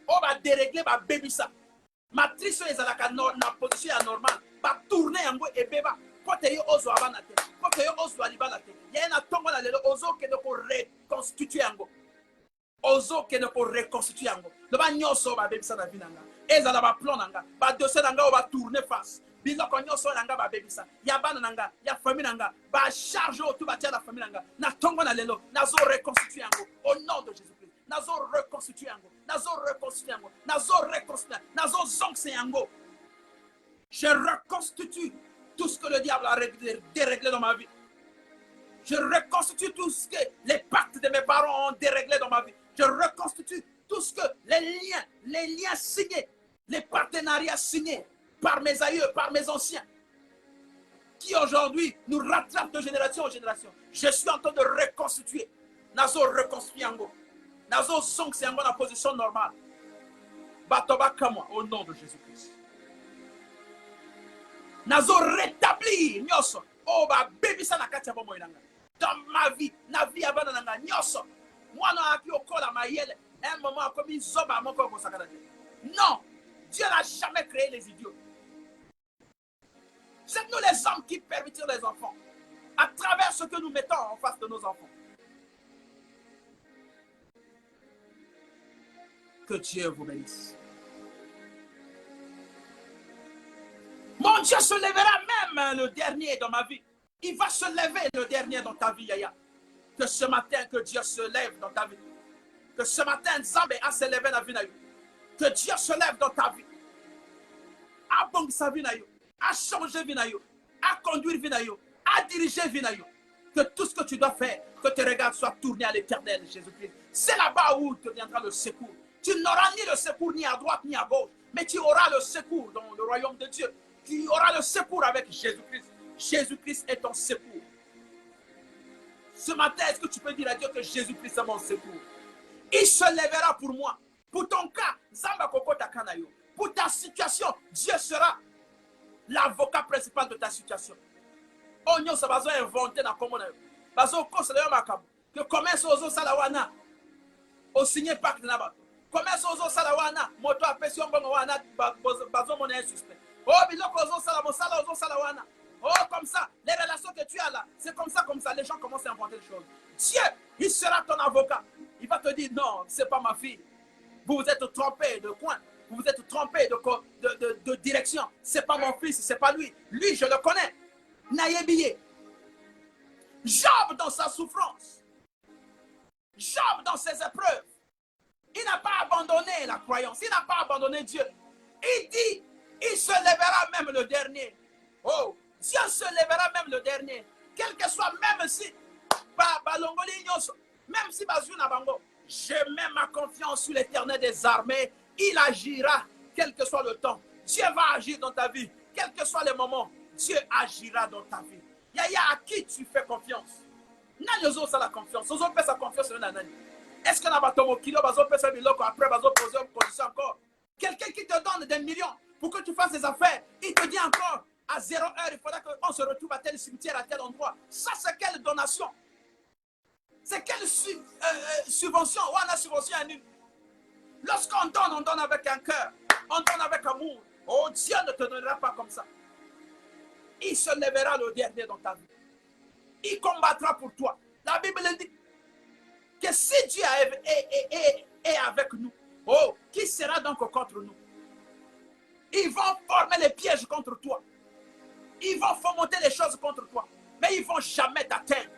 Speaker 1: On va dérégler ba bébisa. Matrice ezalaka na position anormale. Ba tourner yango et beba. Kote yo ozo abana te. Kote yo ozo alibana te. Ya na tongo na lelo ozo ke ko reconstituer yango. Ozo ke ko reconstituer yango. Le ba nyonso ba bébisa na vinanga. Ezala ba plan nanga. Ba dossier nanga o ba tourner face. Biloko nyonso nanga ba bebisa ya bana nanga ya famille nanga ba charge autour ba tia la famille nanga na tongo na lelo nazo reconstituer yango au nom de Jésus-Christ nazo reconstituer yango nazo reconstituer yango nazo reconstituer nazo zonxe yango. Je reconstitue tout ce que le diable a déréglé dans ma vie. Je reconstitue tout ce que les pactes de mes parents ont déréglé dans ma vie. Je reconstitue tout ce que les liens signés, les partenariats signés par mes aïeux, par mes anciens, qui aujourd'hui nous rattrapent de génération en génération. Je suis en train de reconstituer. Nazo reconstruit yango. Nazo song c'est yango dans la position normale. Batoba kama au nom de Jésus-Christ. Nazo rétablir nyoso. Oh ba baby ça na katia bomo inanga. Dans ma vie, na vie abana nanga nyoso. Moi non aki okola mayele. Un moment comme il zoba moko ko sakana. Non, Dieu n'a jamais créé les idiots. C'est nous les hommes qui permettons les enfants à travers ce que nous mettons en face de nos enfants. Que Dieu vous bénisse. Mon Dieu se lèvera même le dernier dans ma vie. Il va se lever le dernier dans ta vie, Yaya. Que ce matin, que Dieu se lève dans ta vie. Que ce matin, Nzambe a se levé dans la vie. Que Dieu se lève dans ta vie. A bon sa vie. À changer Vinayo, à conduire Vinayo, à diriger Vinayo. Que tout ce que tu dois faire, que tes regards soient tournés à l'éternel, Jésus-Christ. C'est là-bas où te viendra le secours. Tu n'auras ni le secours ni à droite ni à gauche, mais tu auras le secours dans le royaume de Dieu. Tu auras le secours avec Jésus-Christ. Jésus-Christ est ton secours. Ce matin, est-ce que tu peux dire à Dieu que Jésus-Christ est mon secours? Il se lèvera pour moi. Pour ton cas, Zamba Koko Takanayo. Pour ta situation, Dieu sera l'avocat principal de ta situation. On ça va inventer dans comment bazo conseiller makabu que commerce aux salawana au signé pacte là-bas. Commerce aux salawana moto a pression bon wana bazo mon suspect. Oh biloko aux salawana. Oh comme ça, les relations que tu as là, c'est comme ça les gens commencent à inventer des choses. Dieu, il sera ton avocat. Il va te dire non, c'est pas ma fille. Vous vous êtes trompé de coin. Vous vous êtes trompé de direction. Ce n'est pas mon fils, ce n'est pas lui. Lui, je le connais. Nayebiye. Job dans sa souffrance. Job dans ses épreuves. Il n'a pas abandonné la croyance. Il n'a pas abandonné Dieu. Il dit, il se lèvera même le dernier. Oh, Dieu se lèvera même le dernier. Quel que soit, même si, même si Bazuna Bango, je mets ma confiance sur l'Éternel des armées. Il agira, quel que soit le temps. Dieu va agir dans ta vie. Quel que soit le moment, Dieu agira dans ta vie. Yaya, à qui tu fais confiance? Nanyozo ça la confiance. Ozo fait sa confiance sur Nanani. Est-ce que Nabatomo Kilo Bazo fait sa biloko après Bazo poser une condition encore? Quelqu'un qui te donne des millions pour que tu fasses des affaires, il te dit encore à 0 heure, il faudra qu'on se retrouve à tel cimetière, à tel endroit. Ça, c'est quelle donation? C'est quelle subvention? Ou on a subvention à nul? Lorsqu'on donne, on donne avec un cœur. On donne avec amour. Oh, Dieu ne te donnera pas comme ça. Il se lèvera le dernier dans ta vie. Il combattra pour toi. La Bible dit que si Dieu est avec nous, oh, qui sera donc contre nous? Ils vont former les pièges contre toi. Ils vont fomenter les choses contre toi. Mais ils ne vont jamais t'atteindre.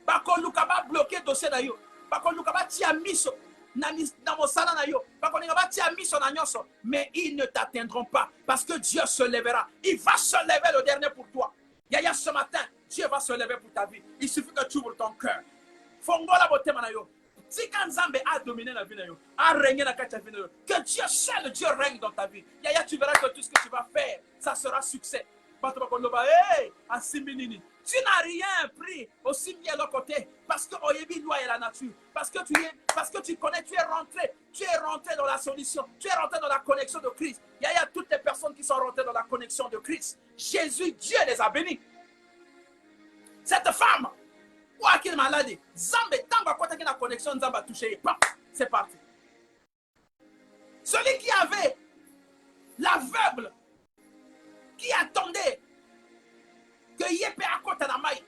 Speaker 1: Bako lukaba bloqué dossier na yo. Bako lukaba tia miso na mosala na yo. Bako lukaba tia miso na nyonso. Mais ils ne t'atteindront pas parce que Dieu se lèvera. Il va se lever le dernier pour toi. Yaya, ce matin, Dieu va se lever pour ta vie. Il suffit que tu ouvres ton cœur. Fongola bote manayo. Si quand Nzambe a dominé la vie na yo, a régné la vie na yo, que Dieu seul, Dieu règne dans ta vie. Yaya, tu verras que tout ce que tu vas faire, ça sera succès. Hey, tu n'as rien pris aussi bien de l'autre côté parce que Oyebi loi est la nature, parce que tu connais, tu es rentré dans la solution, tu es rentré dans la connexion de Christ. Il y a toutes les personnes qui sont rentrées dans la connexion de Christ. Jésus, Dieu les a bénis. Cette femme, quoi qu'il maladie, Zambé, tant que la connexion Zambé a touché, c'est parti. Celui qui avait l'aveugle, qui attendait que Yépé à côté de la maille,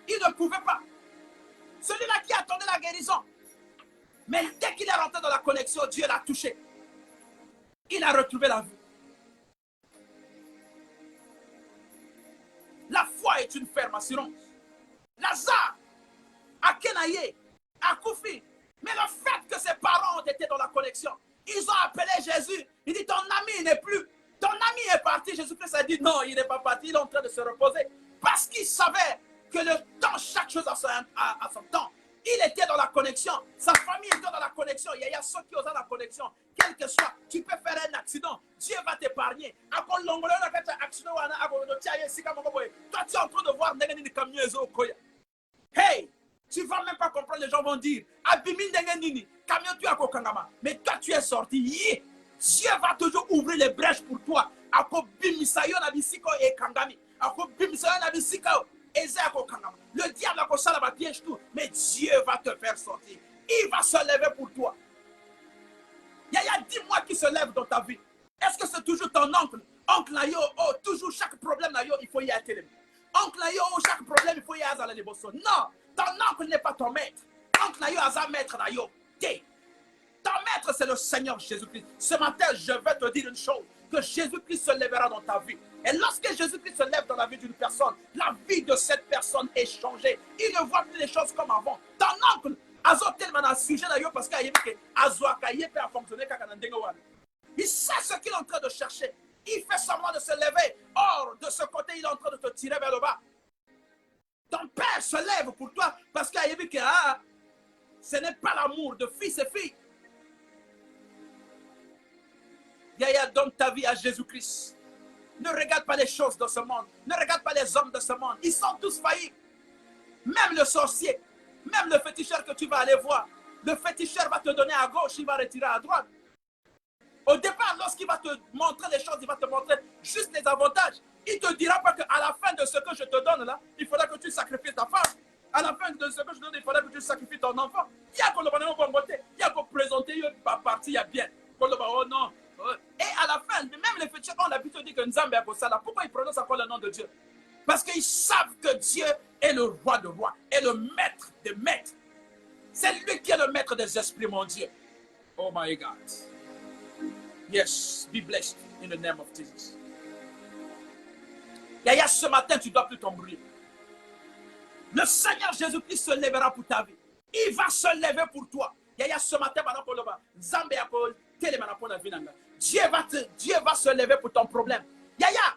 Speaker 1: il ne pouvait pas. Celui-là qui attendait la guérison, mais dès qu'il est rentré dans la connexion, Dieu l'a touché. Il a retrouvé la vie. La foi est une ferme assurance. Lazare, à Kenaye, à Koufi, mais le fait que ses parents ont été dans la connexion, ils ont appelé Jésus. Il dit, ton ami n'est plus. Ton ami est parti. Jésus-Christ a dit, non, il n'est pas parti. Il est en train de se reposer. Parce qu'il savait que le temps, chaque chose a son temps. Il était dans la connexion. Sa famille était dans la connexion. Il y a ceux qui ont la connexion. Quel que soit, tu peux faire un accident. Dieu va t'épargner. Toi, tu es en train de voir hey, tu ne vas même pas comprendre. Les gens vont dire, mais toi, tu es sorti. Yeah. Dieu va toujours ouvrir les brèches pour toi. Le diable a piège tout, mais Dieu va te faire sortir. Il va se lever pour toi. Yaya, dis-moi qui se lève dans ta vie. Est-ce que c'est toujours ton oncle? Oncle Nayo, oh, toujours chaque problème Nayo, il faut y aller. Oncle Nayo, oh, chaque problème, il faut y aller les bossons. Non, ton oncle n'est pas ton maître. Oncle Nayo, Aza maître Nayo. Ton maître, c'est le Seigneur Jésus-Christ. Ce matin, je vais te dire une chose, que Jésus-Christ se lèvera dans ta vie. Et lorsque Jésus-Christ se lève dans la vie d'une personne, la vie de cette personne est changée. Il ne voit plus les choses comme avant. Ton oncle, sujet parce qu'il a fonctionné. Il sait ce qu'il est en train de chercher. Il fait semblant de se lever. Or, de ce côté, il est en train de te tirer vers le bas. Ton père se lève pour toi parce qu'il a vu que ce n'est pas l'amour de fils et filles. Yaya, donne ta vie à Jésus-Christ. Ne regarde pas les choses de ce monde. Ne regarde pas les hommes de ce monde. Ils sont tous faillis. Même le sorcier, même le féticheur que tu vas aller voir. Le féticheur va te donner à gauche, il va retirer à droite. Au départ, lorsqu'il va te montrer les choses, il va te montrer juste les avantages. Il ne te dira pas qu'à la fin de ce que je te donne là, il faudra que tu sacrifies ta femme. À la fin de ce que je te donne, il faudra que tu sacrifies ton enfant. Il y a qu'on le il y a qu'on présenter une partie, il y a bien. Oh non. Et à la fin, même les féticheurs ont l'habitude de dire que Nzambe a ça là. Pourquoi ils prononcent encore le nom de Dieu? Parce qu'ils savent que Dieu est le roi de rois, est le maître des maîtres. C'est lui qui est le maître des esprits, mon Dieu. Oh my God. Yes, be blessed in the name of Jesus. Yaya, ce matin, tu ne dois plus t'embrouiller. Le Seigneur Jésus-Christ se lèvera pour ta vie. Il va se lever pour toi. Yaya, ce matin, Nzambe a Dieu va se lever pour ton problème. Yaya,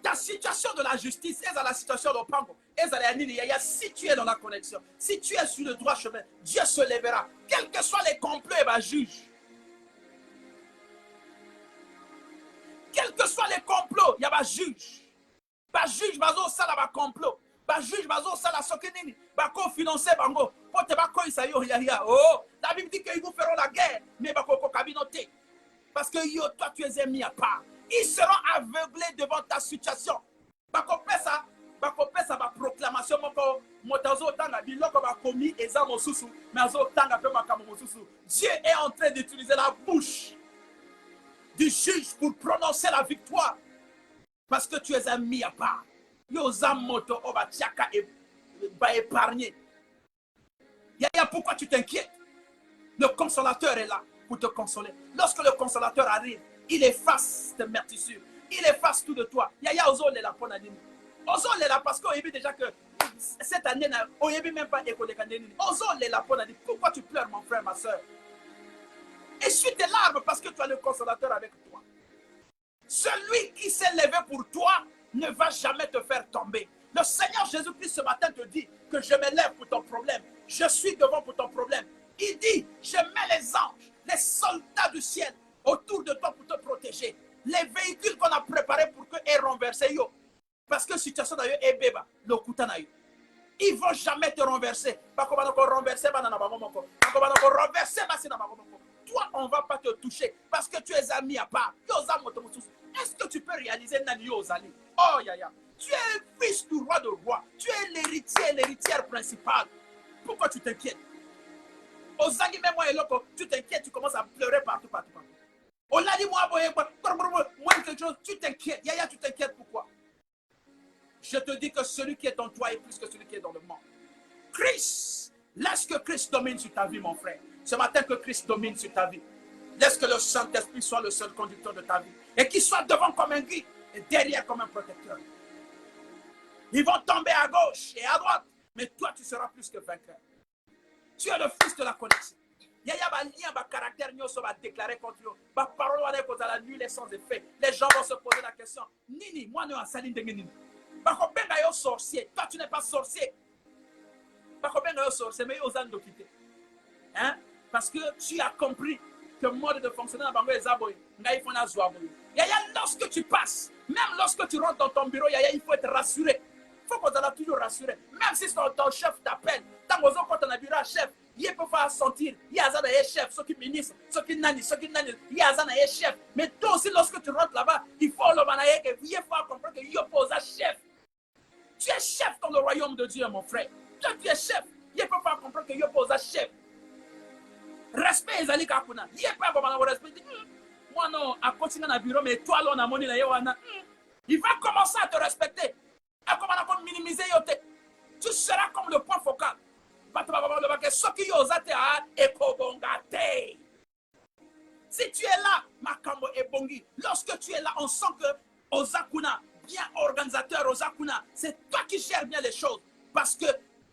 Speaker 1: ta situation de la justice est dans la situation de Pango. Yaya, si tu es dans la connexion, si tu es sur le droit chemin, Dieu se lèvera. Quels que soient les complots, il va juger. Quels que soient les complots, il y a un juge. Un juge, ça va complot. Un juge, ça la sokenini. Va co-financer, bango. Oh, la Bible dit qu'ils vous feront la guerre, mais parce que yo, toi, tu es mis à part. Ils seront aveuglés devant ta situation. Ça va proclamation. Dieu est en train d'utiliser la bouche du juge pour prononcer la victoire. Parce que tu es mis à part. Yo zamoto oba tiaka e épargner. Yaya, pourquoi tu t'inquiètes? Le consolateur est là pour te consoler. Lorsque le consolateur arrive, il efface tes meurtrissures. Il efface tout de toi. Yaya, Ozo est là pour la nuit. Ozo est là parce qu'on a vu déjà que cette année, on n'a même pas école de Kandéni. Ozo est là pour la nuit. Pourquoi tu pleures, mon frère, ma soeur? Essuie tes larmes parce que tu as le consolateur avec toi. Celui qui s'est levé pour toi ne va jamais te faire tomber. Le Seigneur Jésus-Christ ce matin te dit que je me lève pour ton problème. Je suis devant pour ton problème. Il dit, je mets les anges, les soldats du ciel autour de toi pour te protéger. Les véhicules qu'on a préparés pour que aient renversé yo. Parce que situation d'ailleurs est béba, le kutana yo. Ils ne vont jamais te renverser. Toi, on ne va pas te toucher parce que tu es ami à part. Est-ce que tu peux réaliser Nani Ozali? Oh, Yaya. Tu es fils du roi de roi. Tu es l'héritier, l'héritière principale. Pourquoi tu t'inquiètes? Ozangi, même moi et l'autre, tu t'inquiètes, tu commences à pleurer partout. On l'a dit, moi, quelque chose, tu t'inquiètes. Yaya, tu t'inquiètes pourquoi? Je te dis que celui qui est en toi est plus que celui qui est dans le monde. Christ, laisse que Christ domine sur ta vie, mon frère. Ce matin, que Christ domine sur ta vie. Laisse que le Saint-Esprit soit le seul conducteur de ta vie. Et qu'il soit devant comme un guide et derrière comme un protecteur. Ils vont tomber à gauche et à droite. Mais toi, tu seras plus que vainqueur. Tu es le fils de la connexion. Il y a un lien, un caractère, nous va déclarer contre nous. Ma parole va être à la nuit, les sans effet. Les gens vont se poser la question. Nini, moi, nous, en saline de Nini. Sorcier. Toi, tu n'es pas sorcier. Sorcier, mais aux ânes de quitter. Hein? Parce que tu as compris que le mode de fonctionner dans Bango est Zaboy. Lorsque tu passes, même lorsque tu rentres dans ton bureau, il faut être rassuré. Il faut qu'on soit toujours rassuré. Même si ton chef t'appelle, tant que tu as un bureau chef, il peut faire sentir, il y a un chef, ceux qui ministre, ceux qui nani, il y a un chef. Mais toi aussi, lorsque tu rentres là-bas, il faut le manayer, il faut comprendre qu'il y a un chef. Tu es chef dans le royaume de Dieu, mon frère. Toi, tu es chef. Il faut faire comprendre qu'il y a un chef. Respect les alika kuna. Il n'y a pas de respect. Moi non, à continuer dans le bureau, mais toi là on a monnaie là. Il va commencer à te respecter. À comment minimiser yote. Tu seras comme le point focal. Si tu es là, Makambo et Bongi, lorsque tu es là, on sent que Ozakuna, bien organisateur Ozakuna, c'est toi qui gères bien les choses. Parce que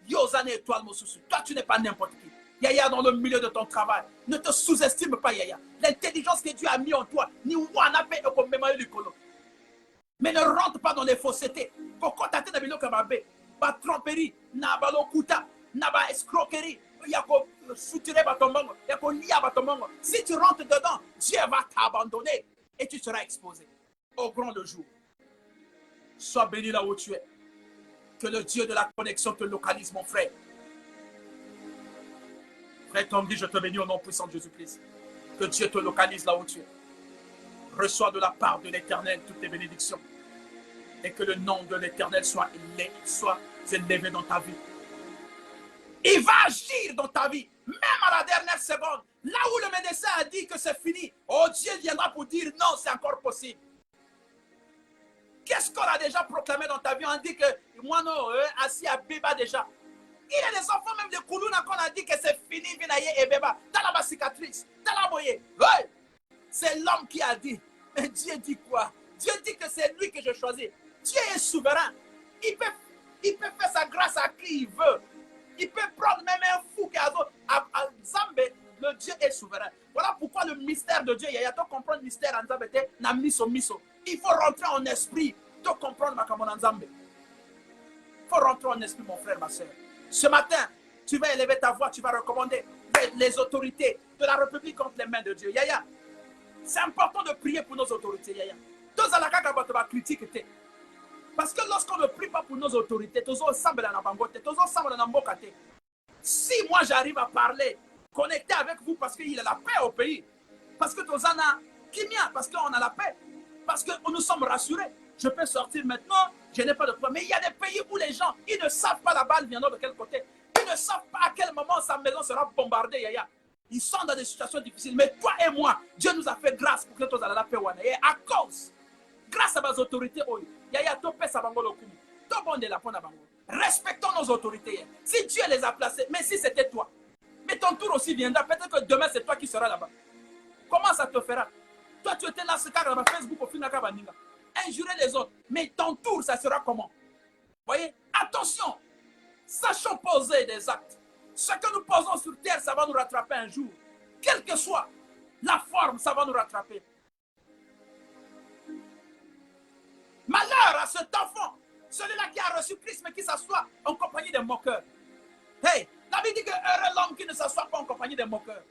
Speaker 1: Yozane étoile Mosusu, toi tu n'es pas n'importe qui. Yaya dans le milieu de ton travail. Ne te sous-estime pas, Yaya. L'intelligence que Dieu a mis en toi, ni Wanabe et comme mais ne rentre pas dans les faussetés. Pourquoi t'as été dans pas tromperie, n'a pas l'okuta, n'a pas escroquerie. Si tu rentres dedans, Dieu va t'abandonner et tu seras exposé au grand jour. Sois béni là où tu es. Que le Dieu de la connexion te localise, mon frère. Frère Tanguy, je te bénis au nom puissant de Jésus-Christ. Que Dieu te localise là où tu es. Reçois de la part de l'Éternel toutes les bénédictions. Et que le nom de l'Éternel soit élevé dans ta vie. Il va agir dans ta vie, même à la dernière seconde. Là où le médecin a dit que c'est fini, oh Dieu viendra pour dire non, c'est encore possible. Qu'est-ce qu'on a déjà proclamé dans ta vie? On dit que moi non, assis à Béba déjà. Il y a des enfants, même de Koulouna, qu'on a dit que c'est fini, Vinaye et Béba. Dans la cicatrice, dans la boye. Ouais. C'est l'homme qui a dit. Mais Dieu dit quoi? Dieu dit que c'est lui que je choisis. Dieu est souverain. Il peut faire sa grâce à qui il veut. Il peut prendre même un fou qui a à Zambé. Le Dieu est souverain. Voilà pourquoi le mystère de Dieu, il y a tout comprendre le mystère en Zambé, n'a miso. Il faut rentrer en esprit. Tout comprendre ma camon en Zambé. Il faut rentrer en esprit, mon frère, ma soeur. Ce matin, tu vas élever ta voix, tu vas recommander les autorités de la République entre les mains de Dieu. Yaya, c'est important de prier pour nos autorités. Yaya, tous à la caca va critiquer. Parce que lorsqu'on ne prie pas pour nos autorités, si moi j'arrive à parler, connecter avec vous parce qu'il y a la paix au pays, parce que parce qu'on a la paix, parce que nous sommes rassurés, je peux sortir maintenant, je n'ai pas de problème. Mais il y a des pays où les gens, ils ne savent pas la balle viendra de quel côté. Ils ne savent pas à quel moment sa maison sera bombardée. Yaya. Ils sont dans des situations difficiles. Mais toi et moi, Dieu nous a fait grâce pour que nous ayons la paix. Et à cause, grâce à mes autorités, Yaya, to paix sa bangolo kumu. Respectons nos autorités. Si Dieu les a placés, mais si c'était toi, mais ton tour aussi viendra. Peut-être que demain, c'est toi qui seras là-bas. Comment ça te fera? Toi, tu étais là, ce cas là Facebook, au final, injurer les autres. Mais ton tour, ça sera comment? Voyez? Attention! Sachons poser des actes. Ce que nous posons sur terre, ça va nous rattraper un jour. Quelle que soit la forme, ça va nous rattraper. Malheur à cet enfant, celui-là qui a reçu Christ, mais qui s'assoit en compagnie des moqueurs. Hey, la Bible dit que heureux l'homme qui ne s'assoit pas en compagnie des moqueurs.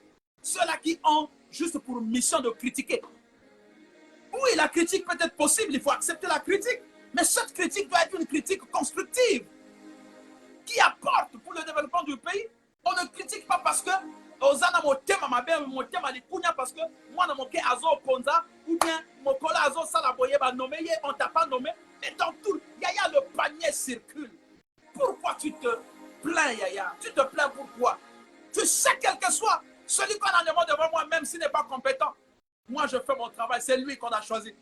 Speaker 1: Ceux-là qui ont juste pour mission de critiquer. Oui, la critique peut être possible, il faut accepter la critique. Mais cette critique doit être une critique constructive qui apporte pour le développement du pays. On ne critique pas parce que Ozana motema mabe motema likunya parce que moi na moke azo konza ou bien mokola azo salaboye ba nommé, on t'a pas nommé. Mais dans tout, Yaya, le panier circule. Pourquoi tu te plains, Yaya? Tu te plains pourquoi? Tu sais quel que soit celui qu'on a demandé devant moi, même s'il n'est pas compétent. Moi, je fais mon travail, c'est lui qu'on a choisi.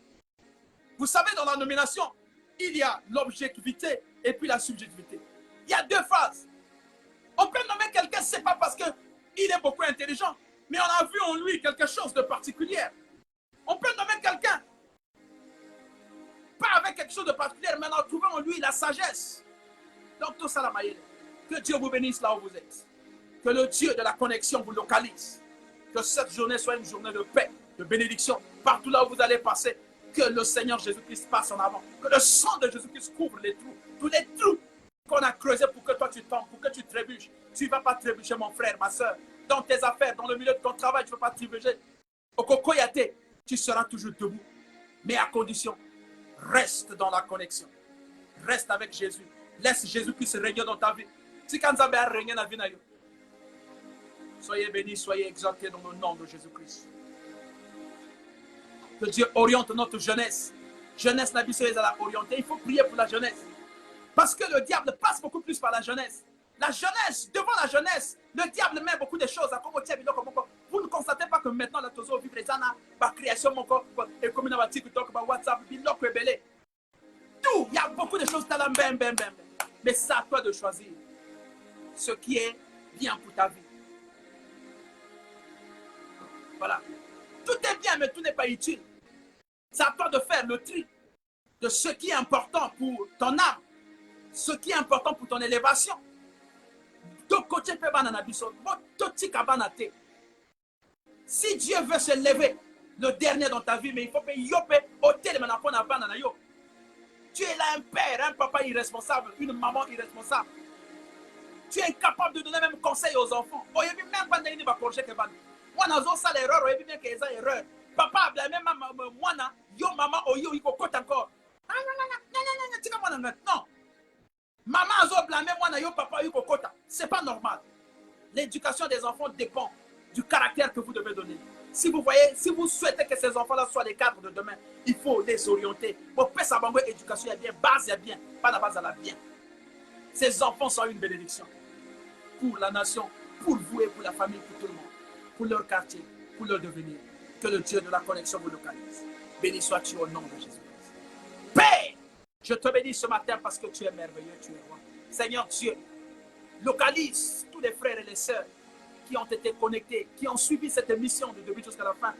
Speaker 1: Vous savez, dans la nomination, il y a l'objectivité et puis la subjectivité. Il y a deux phases. On peut nommer quelqu'un, ce n'est pas parce qu'il est beaucoup intelligent, mais on a vu en lui quelque chose de particulier. On peut nommer quelqu'un, pas avec quelque chose de particulier, mais en trouvant en lui la sagesse. Donc tout ça, la maïle. Que Dieu vous bénisse là où vous êtes. Que le Dieu de la connexion vous localise. Que cette journée soit une journée de paix, de bénédiction. Partout là où vous allez passer, que le Seigneur Jésus-Christ passe en avant. Que le sang de Jésus-Christ couvre les trous. Tous les trous qu'on a creusés pour que toi tu tombes, pour que tu trébuches. Tu ne vas pas trébucher, mon frère, ma soeur. Dans tes affaires, dans le milieu de ton travail, tu ne vas pas trébucher. Au Kokoyate, tu seras toujours debout. Mais à condition, reste dans la connexion. Reste avec Jésus. Laisse Jésus-Christ régner dans ta vie. Si quand ça va régner dans la vie, soyez bénis, soyez exaltés dans le nom de Jésus-Christ. Que Dieu oriente notre jeunesse. Jeunesse n'a pas à la orienter. Il faut prier pour la jeunesse. Parce que le diable passe beaucoup plus par la jeunesse. La jeunesse, devant la jeunesse, le diable met beaucoup de choses. Vous ne constatez pas que maintenant, la tozo vivre les ana, la création, et comme on a TikTok, WhatsApp, tout, il y a beaucoup de choses. Mais c'est à toi de choisir ce qui est bien pour ta vie. Voilà. Tout est bien, mais tout n'est pas utile. C'est à toi de faire le tri de ce qui est important pour ton âme, ce qui est important pour ton élévation. Si Dieu veut se lever, le dernier dans ta vie, mais il faut que tu es là un père, un papa irresponsable, une maman irresponsable. Tu es incapable de donner même conseil aux enfants. Moi, je n'ai l'erreur, erreur. Papa a blâmé moi, yo maman, il faut encore. Non. Maman a blâmé moi, yo papa, c'est pas normal. L'éducation des enfants dépend du caractère que vous devez donner. Si vous voyez, si vous souhaitez que ces enfants-là soient les cadres de demain, il faut les orienter. Pour faire sa bonne éducation, il y a bien, base, il y a bien, pas la base, il y a bien. Ces enfants sont une bénédiction pour la nation, pour vous et pour la famille, pour tout le monde, pour leur quartier, pour leur devenir. Que le Dieu de la connexion vous localise. Béni sois-tu au nom de Jésus-Christ. Père, je te bénis ce matin parce que tu es merveilleux, tu es roi. Seigneur Dieu, localise tous les frères et les sœurs qui ont été connectés, qui ont suivi cette émission du début jusqu'à la fin.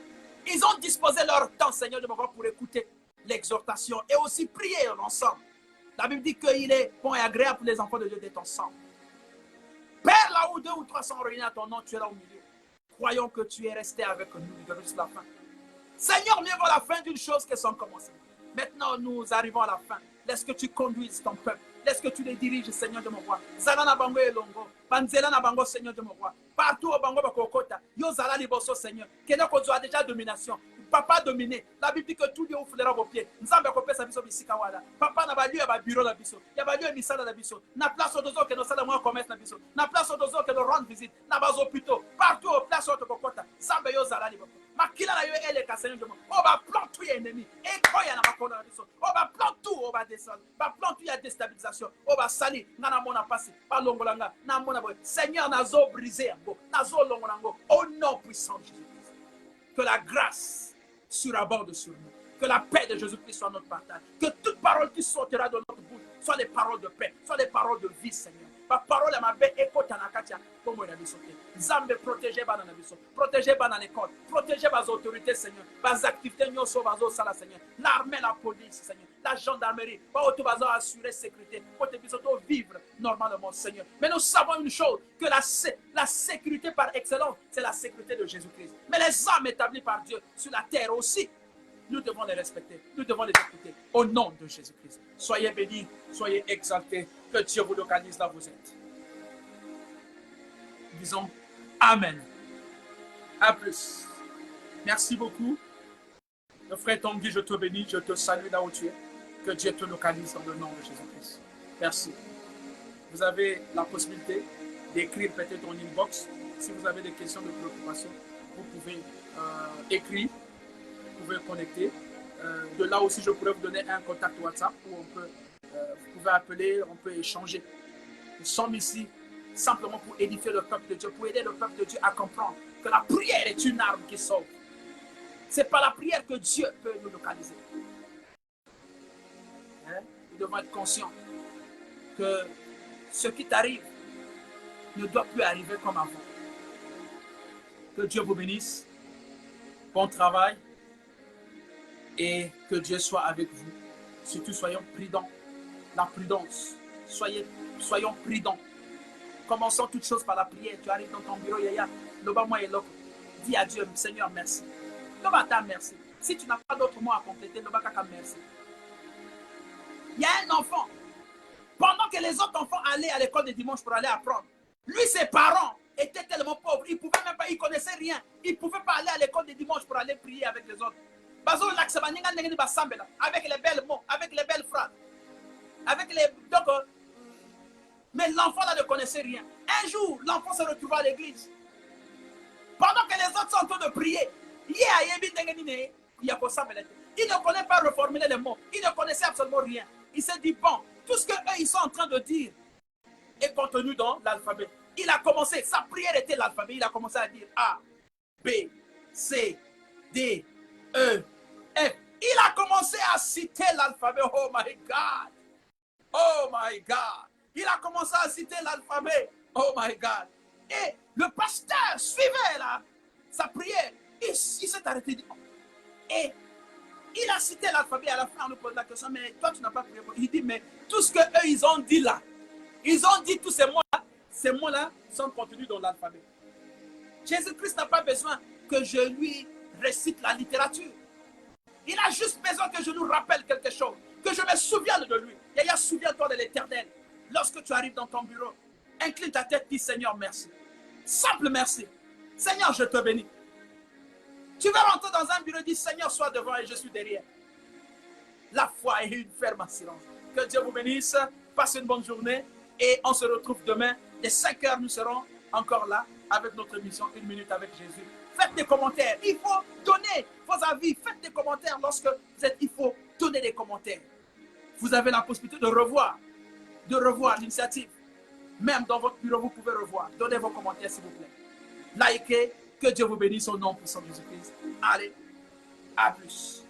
Speaker 1: Ils ont disposé leur temps, Seigneur, de m'avoir pour écouter l'exhortation et aussi prier ensemble. La Bible dit qu'il est bon et agréable pour les enfants de Dieu d'être ensemble. Père, là où 2 ou 3 sont réunis à ton nom, tu es là au milieu. Croyons que tu es resté avec nous du début jusqu'à la fin. Seigneur, mieux vaut la fin d'une chose que son commencement. Maintenant, nous arrivons à la fin. Laisse que tu conduises ton peuple. Laisse que tu les diriges, Seigneur de mon roi. Zalana bango elongo. Panzelana bango, Seigneur de mon roi. Partout au bango bakokota. Yo zala liboso, Seigneur. Kenoko a déjà domination. Papa dominé. La Bible dit que tout lieu ouvre vos pieds. Nzambe kopé sa biso bisika wala. Papa na ba lieu ba bureau la biso. Ya ba lieu misala la biso. Na place au dozo que nos sala moi commerce la biso. Na place au dozo que nos rendre visite. Na bazo plutôt. Partout au place au kokota. Nzambe yo zala liboso. Makila na yo ele ka Seigneur de mon. O ba plan tout ennemi. E koya na makona la biso. O ba plan tout o ba descendre. Ba plan tout ya déstabilisation. O ba sali ngana mona passer. Ba longolanga na mona boy. Seigneur nazo briser ngo. Nazo longolango. Au nom puissant de Jésus. Que la grâce surabonde sur nous. Que la paix de Jésus-Christ soit notre partage. Que toute parole qui sortira de notre bouche soit des paroles de paix, soit des paroles de vie, Seigneur. Ma parole est ma paix, écoute en akatia. Comme on a dit, Zambé, protégez dans la maison, protégez dans l'école, protégez les autorités, Seigneur. Les activités, nous sommes Sala, Seigneur. L'armée, la police, Seigneur. La gendarmerie, tout va assurer sécurité, pour te vivre normalement, Seigneur. Mais nous savons une chose, que la sécurité par excellence, c'est la sécurité de Jésus-Christ. Mais les âmes établies par Dieu sur la terre aussi, nous devons les respecter, nous devons les écouter. Au nom de Jésus-Christ. Soyez bénis, soyez exaltés. Que Dieu vous localise là où vous êtes. Disons Amen. À plus. Merci beaucoup. Le frère Tanguy, je te bénis, je te salue là où tu es. Que Dieu te localise dans le nom de Jésus-Christ. Merci. Vous avez la possibilité d'écrire peut-être en inbox. Si vous avez des questions de préoccupation, vous pouvez écrire. Vous pouvez connecter. De là aussi, je pourrais vous donner un contact WhatsApp où on peut, vous pouvez appeler, on peut échanger. Nous sommes ici simplement pour édifier le peuple de Dieu, pour aider le peuple de Dieu à comprendre que la prière est une arme qui sauve. Ce n'est pas la prière que Dieu peut nous localiser. Nous devons être conscients que ce qui t'arrive ne doit plus arriver comme avant. Que Dieu vous bénisse. Bon travail. Et que Dieu soit avec vous. Surtout, soyons prudents. La prudence. Soyons prudents. Commençons toutes choses par la prière. Tu arrives dans ton bureau, yaya. Dis à Dieu, Seigneur, merci. Merci. Si tu n'as pas d'autres mots à compléter, merci. Il y a un enfant. Pendant que les autres enfants allaient à l'école de dimanche pour aller apprendre, lui, ses parents étaient tellement pauvres. Ils ne pouvaient même pas, ils ne connaissaient rien. Ils ne pouvaient pas aller à l'école de dimanche pour aller prier avec les autres. Avec les belles mots, avec les belles phrases. Mais l'enfant là ne connaissait rien. Un jour, l'enfant se retrouva à l'église. Pendant que les autres sont en train de prier, il ne connaît pas reformuler les mots. Il ne connaissait absolument rien. Il s'est dit, bon, tout ce qu'eux ils sont en train de dire est contenu dans l'alphabet. Il a commencé, sa prière était l'alphabet. Il a commencé à dire A, B, C, D, E, F. Il a commencé à citer l'alphabet. Oh my God. Oh my God. Il a commencé à citer l'alphabet. Oh my God. Et le pasteur suivait là, sa prière. Il s'est arrêté. Et il a cité l'alphabet. À la fin, on nous pose la question, mais toi, tu n'as pas prié. Il dit, mais tout ce qu'eux, ils ont dit là, ils ont dit tous ces mots-là sont contenus dans l'alphabet. Jésus-Christ n'a pas besoin que je lui récite la littérature. Il a juste besoin que je nous rappelle quelque chose, que je me souvienne de lui. Yaya, souviens-toi de l'Éternel. Lorsque tu arrives dans ton bureau, incline ta tête, dis Seigneur, merci. Simple merci. Seigneur, je te bénis. Tu vas rentrer dans un bureau et dire Seigneur, sois devant et je suis derrière. La foi est une ferme assurance. Que Dieu vous bénisse. Passez une bonne journée et on se retrouve demain. Dès 5 heures, nous serons encore là avec notre émission 1 minute avec Jésus. Faites des commentaires. Il faut donner vos avis. Faites des commentaires lorsque vous êtes. Il faut donner des commentaires. Vous avez la possibilité de revoir l'initiative. Même dans votre bureau, vous pouvez revoir. Donnez vos commentaires, s'il vous plaît. Likez. Que Dieu vous bénisse au nom puissant de Jésus-Christ. Allez, à plus.